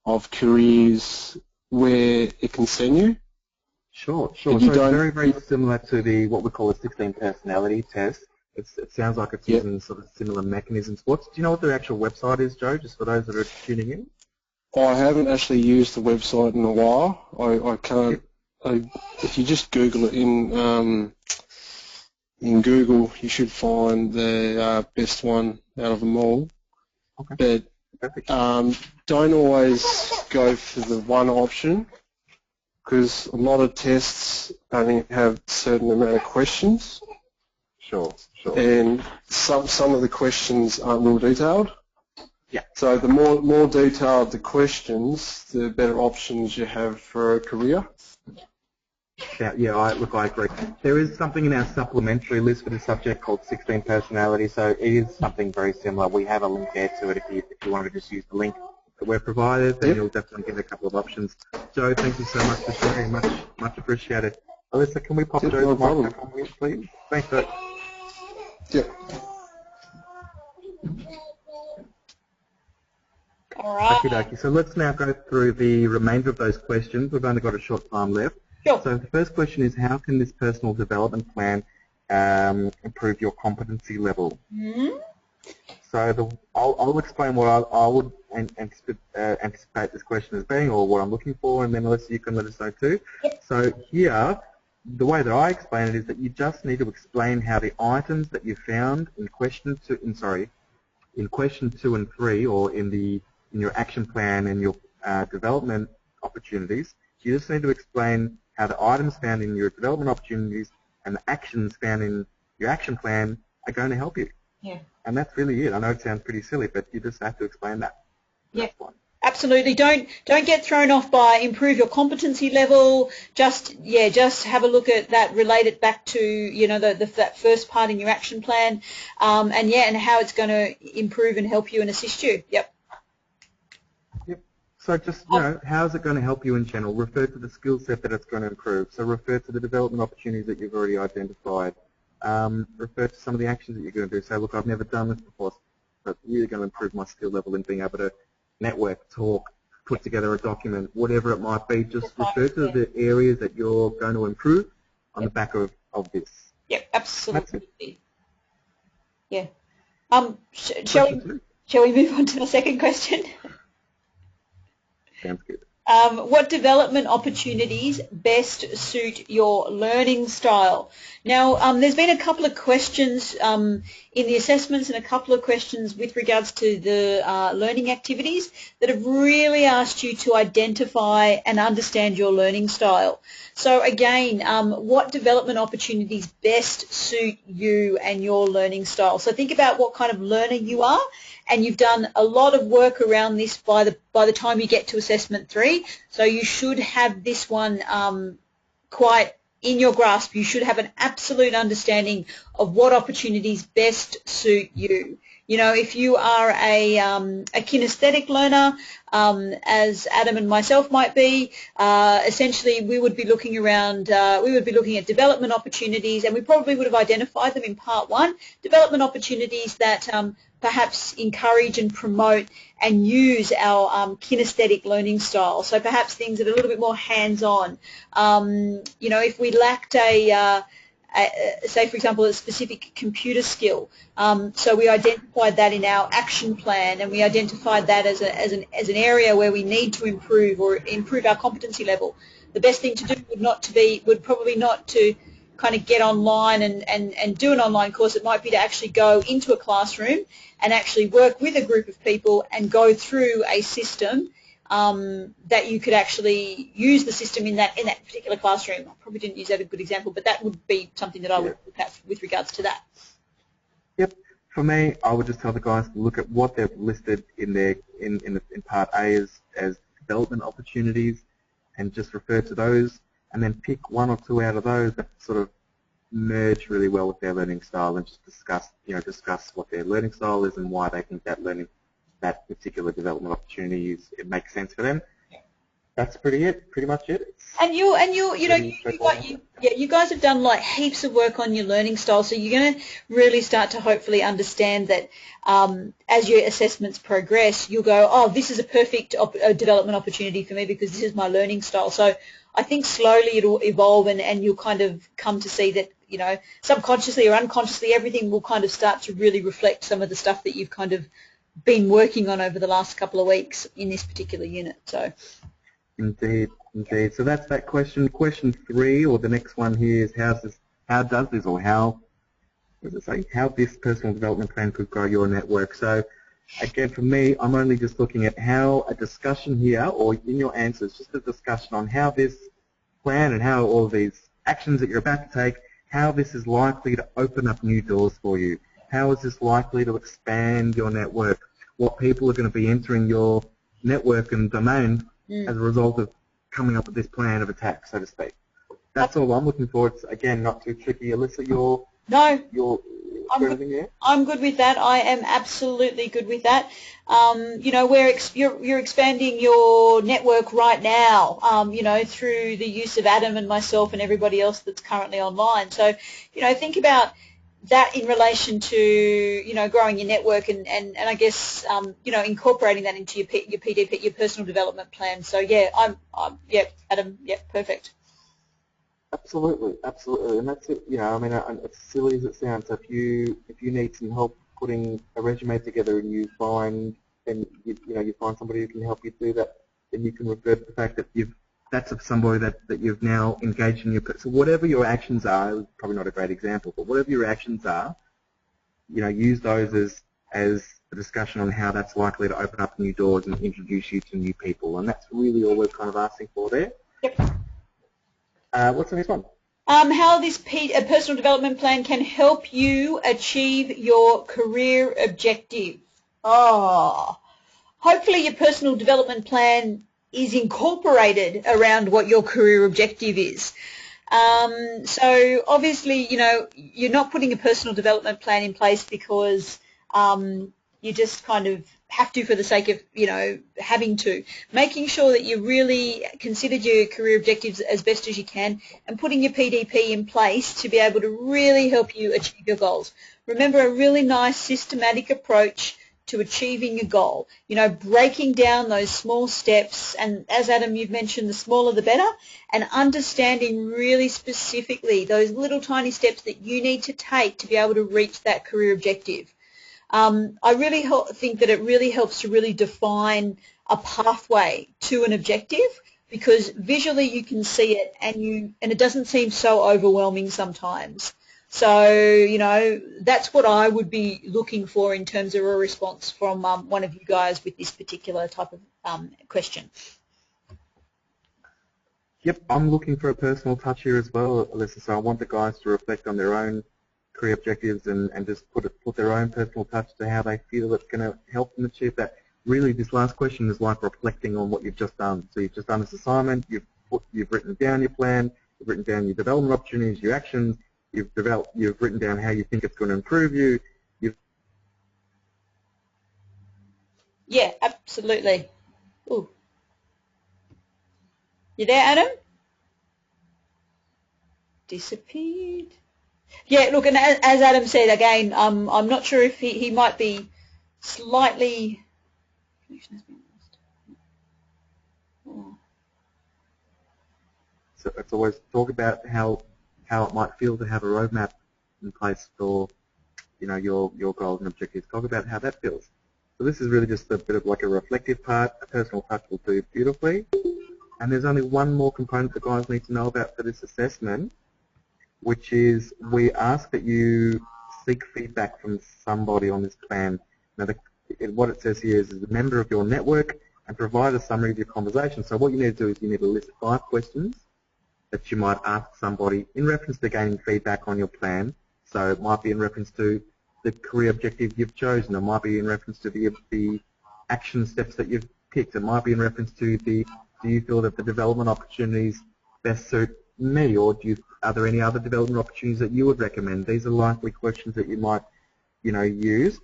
of careers where it can send you. Sure. So it's very, very similar to what we call a 16 personality test. It sounds like it's using sort of similar mechanisms. Do you know what their actual website is, Joe, just for those that are tuning in? I haven't actually used the website in a while. I can't. If you just Google it in Google, you should find the best one out of them all. Okay. But don't always go for the one option, because a lot of tests only have a certain amount of questions. Sure. And some of the questions aren't real detailed. Yeah. So the more detailed the questions, the better options you have for a career. Yeah, I agree. There is something in our supplementary list for the subject called 16 personality, so it is something very similar. We have a link there to it if you want to just use the link that we're provided, then you'll definitely get a couple of options. Joe, thank you so much for sharing. Much appreciated. Alyssa, can we pop Joe's no problem. microphone in, please? Thanks, Joe. Yep. All right. Okay. So let's now go through the remainder of those questions. We've only got a short time left. Sure. So the first question is, how can this personal development plan improve your competency level? Mm-hmm. So I'll explain what I would anticipate this question as being, or what I'm looking for, and then Alyssa, you can let us know too. Yep. So here, the way that I explain it is that you just need to explain how the items that you found in question 2 and 3, or in your action plan and your development opportunities, you just need to explain how the items found in your development opportunities and the actions found in your action plan are going to help you. Yeah. And that's really it. I know it sounds pretty silly, but you just have to explain that. Yeah. Absolutely. Don't get thrown off by improve your competency level. Just have a look at that. Relate it back to that first part in your action plan, and how it's going to improve and help you and assist you. Yep. So just, how is it going to help you in general? Refer to the skill set that it's going to improve. So refer to the development opportunities that you've already identified. Refer to some of the actions that you're going to do. Say, look, I've never done this before, but it's really going to improve my skill level in being able to network, talk, put together a document, whatever it might be. Just refer to the areas that you're going to improve on the back of this. Yep, absolutely. Yeah. Shall we move on to the second question? Sounds good. What development opportunities best suit your learning style? Now, there's been a couple of questions in the assessments and a couple of questions with regards to the learning activities that have really asked you to identify and understand your learning style. So again, what development opportunities best suit you and your learning style? So think about what kind of learner you are, and you've done a lot of work around this by the time you get to assessment 3. So you should have this one quite in your grasp. You should have an absolute understanding of what opportunities best suit you. You know, if you are a kinesthetic learner, as Adam and myself might be, essentially we would be looking around, we would be looking at development opportunities, and we probably would have identified them in part 1, development opportunities that perhaps encourage and promote and use our kinesthetic learning style. So perhaps things that are a little bit more hands-on. You know, if we lacked say, for example, a specific computer skill. So we identified that in our action plan, and we identified that as an area where we need to improve or improve our competency level. The best thing to do would probably not to kind of get online and do an online course. It might be to actually go into a classroom and actually work with a group of people and go through a system that you could actually use the system in that particular classroom. I probably didn't use that a good example, but that would be something that I would look at with regards to that. Yep. For me, I would just tell the guys to look at what they've listed in part A as development opportunities, and just refer to those, and then pick 1 or 2 out of those that sort of merge really well with their learning style, and just discuss what their learning style is and why they think that particular development opportunity it makes sense for them. That's pretty much it. And you guys have done like heaps of work on your learning style, so you're going to really start to hopefully understand that as your assessments progress, you'll go, oh, this is a perfect development opportunity for me because this is my learning style. So I think slowly it'll evolve, and you'll kind of come to see that, you know, subconsciously or unconsciously, everything will kind of start to really reflect some of the stuff that you've kind of been working on over the last couple of weeks in this particular unit. So. Indeed. So that's that question. Question 3, or the next one here, is how this personal development plan could grow your network. So again, for me, I'm only just looking at how a discussion here, or in your answers, just a discussion on how this plan and how all of these actions that you're about to take, how this is likely to open up new doors for you. How is this likely to expand your network? What people are going to be entering your network and domain as a result of coming up with this plan of attack, so to speak. That's all I'm looking for. It's, again, not too tricky. Alyssa, I'm good with that. I am absolutely good with that. You know, you're expanding your network right now, you know, through the use of Adam and myself and everybody else that's currently online. So, you know, think about that in relation to, you know, growing your network and I guess, you know, incorporating that into your PDP, your personal development plan. So, yeah, Adam, perfect. Absolutely, absolutely, and that's it. You know, I mean, as silly as it sounds, if you need some help putting a resume together and you find you find somebody who can help you do that, then you can refer to the fact that that's of somebody that you've now engaged in your. So whatever your actions are, probably not a great example, but whatever your actions are, you know, use those as a discussion on how that's likely to open up new doors and introduce you to new people, and that's really all we're kind of asking for there. Yep. What's the next one? How this personal development plan can help you achieve your career objective. Hopefully your personal development plan is incorporated around what your career objective is. So obviously, you know, you're not putting a personal development plan in place because you just kind of have to for the sake of, you know, having to. Making sure that you really considered your career objectives as best as you can and putting your PDP in place to be able to really help you achieve your goals. Remember, a really nice systematic approach to achieving your goal. You know, breaking down those small steps, and as Adam, you've mentioned, the smaller the better, and understanding really specifically those little tiny steps that you need to take to be able to reach that career objective. I really think that it really helps to really define a pathway to an objective, because visually you can see it and it doesn't seem so overwhelming sometimes. So, you know, that's what I would be looking for in terms of a response from one of you guys with this particular type of question. Yep, I'm looking for a personal touch here as well, Alyssa, so I want the guys to reflect on their own career objectives and just put their own personal touch to how they feel it's going to help them achieve that. Really, this last question is like reflecting on what you've just done. So you've just done this assignment, you've written down your plan, you've written down your development opportunities, your actions, you've written down how you think it's going to improve you. Yeah, absolutely. Ooh. You there, Adam? Disappeared. Yeah, look, and as Adam said, again, I'm not sure if he might be slightly... Connection has been lost. Oh. So it's always talk about how it might feel to have a roadmap in place for, you know, your goals and objectives. Talk about how that feels. So this is really just a bit of like a reflective part. A personal touch will do beautifully. And there's only one more component the guys need to know about for this assessment, which is we ask that you seek feedback from somebody on this plan. Now, what it says here is a member of your network and provide a summary of your conversation. So what you need to do is you need to list 5 questions that you might ask somebody in reference to gaining feedback on your plan. So it might be in reference to the career objective you've chosen. It might be in reference to the action steps that you've picked. It might be in reference to do you feel that the development opportunities best suit me, or are there any other development opportunities that you would recommend? These are likely questions that you might, you know, use.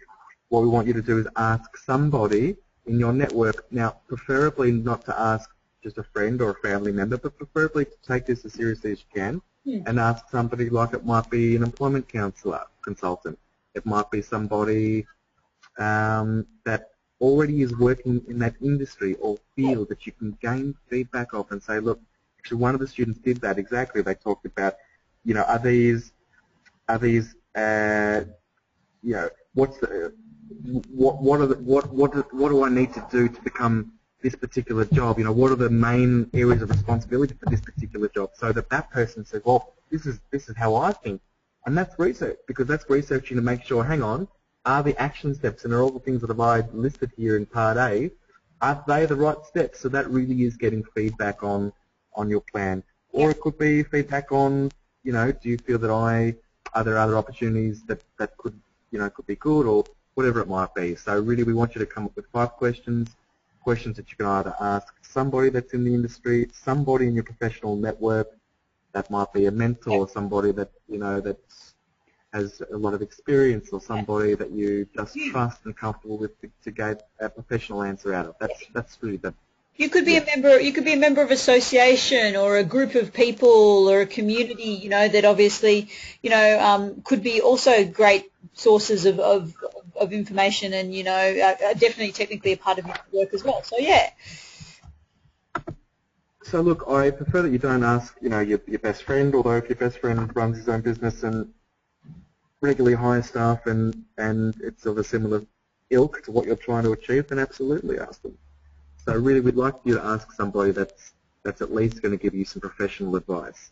What we want you to do is ask somebody in your network. Now, preferably not to ask just a friend or a family member, but preferably to take this as seriously as you can and ask somebody, like it might be an employment counselor, consultant. It might be somebody that already is working in that industry or field that you can gain feedback of and say, look, actually one of the students did that exactly. They talked about, you know, you know, what do I need to do to become this particular job? You know, what are the main areas of responsibility for this particular job? So that person says, well, this is how I think, and that's research, because that's researching to make sure, hang on, are the action steps and are all the things that I listed here in Part A, are they the right steps? So that really is getting feedback on your plan. Or it could be feedback on do you feel that are there other opportunities that could, could be good, or whatever it might be. So really we want you to come up with 5 questions that you can either ask somebody that's in the industry, somebody in your professional network, that might be a mentor, somebody that, that has a lot of experience, or somebody that you just trust and comfortable with to get a professional answer out of. That's really the. You could be a member. You could be a member of association or a group of people or a community. That obviously, could be also great sources of information, and are definitely technically a part of your work as well. So yeah. So look, I prefer that you don't ask, your best friend. Although if your best friend runs his own business and regularly hires staff, and it's of a similar ilk to what you're trying to achieve, then absolutely ask them. So really, we'd like you to ask somebody that's at least going to give you some professional advice.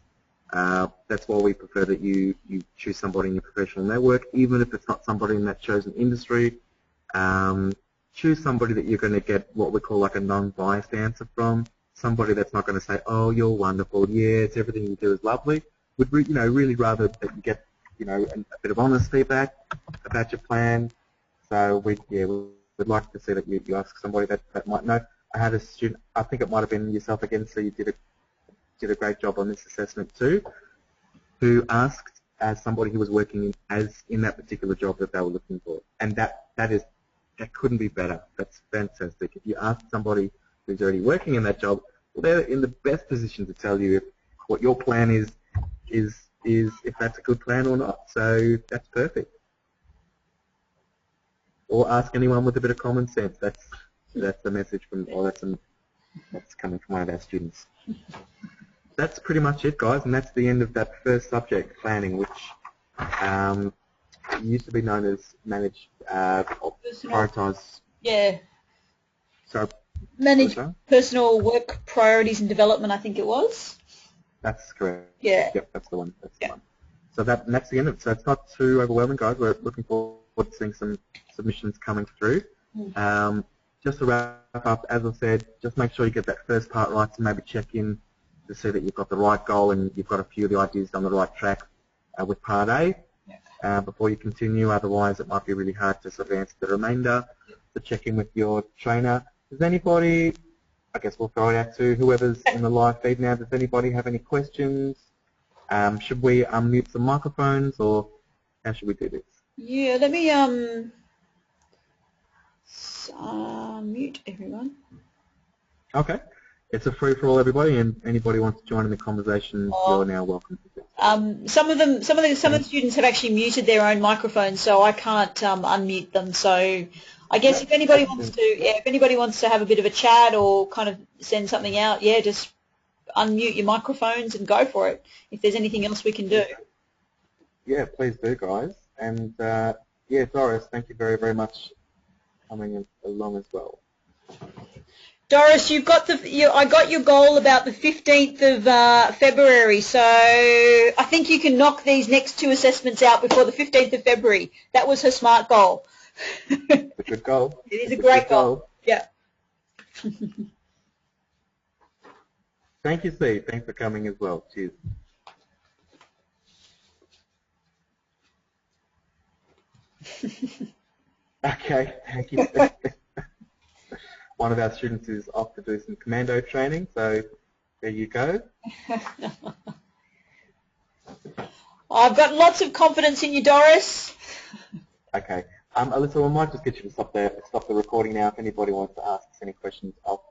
That's why we prefer that you choose somebody in your professional network, even if it's not somebody in that chosen industry. Choose somebody that you're going to get what we call like a non-biased answer from. Somebody that's not going to say, "Oh, you're wonderful. Yes, everything you do is lovely." Would really rather that you get a bit of honest feedback about your plan. So we'd like to see that you ask somebody that might know. I had a student, I think it might have been yourself again, so you did a great job on this assessment too, who asked as somebody who was working in that particular job that they were looking for. And that couldn't be better. That's fantastic. If you ask somebody who's already working in that job, well, they're in the best position to tell you what your plan is if that's a good plan or not. So that's perfect. Or ask anyone with a bit of common sense. That's the message that's coming from one of our students. That's pretty much it, guys, and that's the end of that first subject, planning, which used to be known as manage or prioritize. Yeah. So manage personal work priorities and development, I think it was. That's correct. Yeah. Yep, that's the one. That's the one. So that's the end of it. So it's not too overwhelming, guys. We're looking forward to seeing some submissions coming through. Just to wrap up, as I said, just make sure you get that first part right, so maybe check in to see that you've got the right goal and you've got a few of the ideas on the right track with part A before you continue. Otherwise, it might be really hard to sort of answer the remainder. So check in with your trainer. Does anybody, I guess we'll throw it out to whoever's in the live feed now, does anybody have any questions? Should we unmute some microphones, or how should we do this? Yeah, let me mute everyone. Okay. It's a free-for-all, everybody, and anybody wants to join in the conversation, you're now welcome to do. Some of the students have actually muted their own microphones, so I can't unmute them. So I guess if anybody wants to have a bit of a chat or kind of send something out, just unmute your microphones and go for it. If there's anything else we can do. Yeah, please do, guys. And Doris, thank you very, very much for coming along as well. Doris, I got your goal about the 15th of February, so I think you can knock these next 2 assessments out before the 15th of February. That was her SMART goal. It's a good goal. It is a great goal. Yeah. Thank you, Steve. Thanks for coming as well. Cheers. Okay, thank you. One of our students is off to do some commando training, so there you go. I've got lots of confidence in you, Doris. Okay. Alyssa, we might just get you to stop the recording now. If anybody wants to ask us any questions off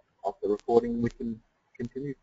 the recording, we can continue.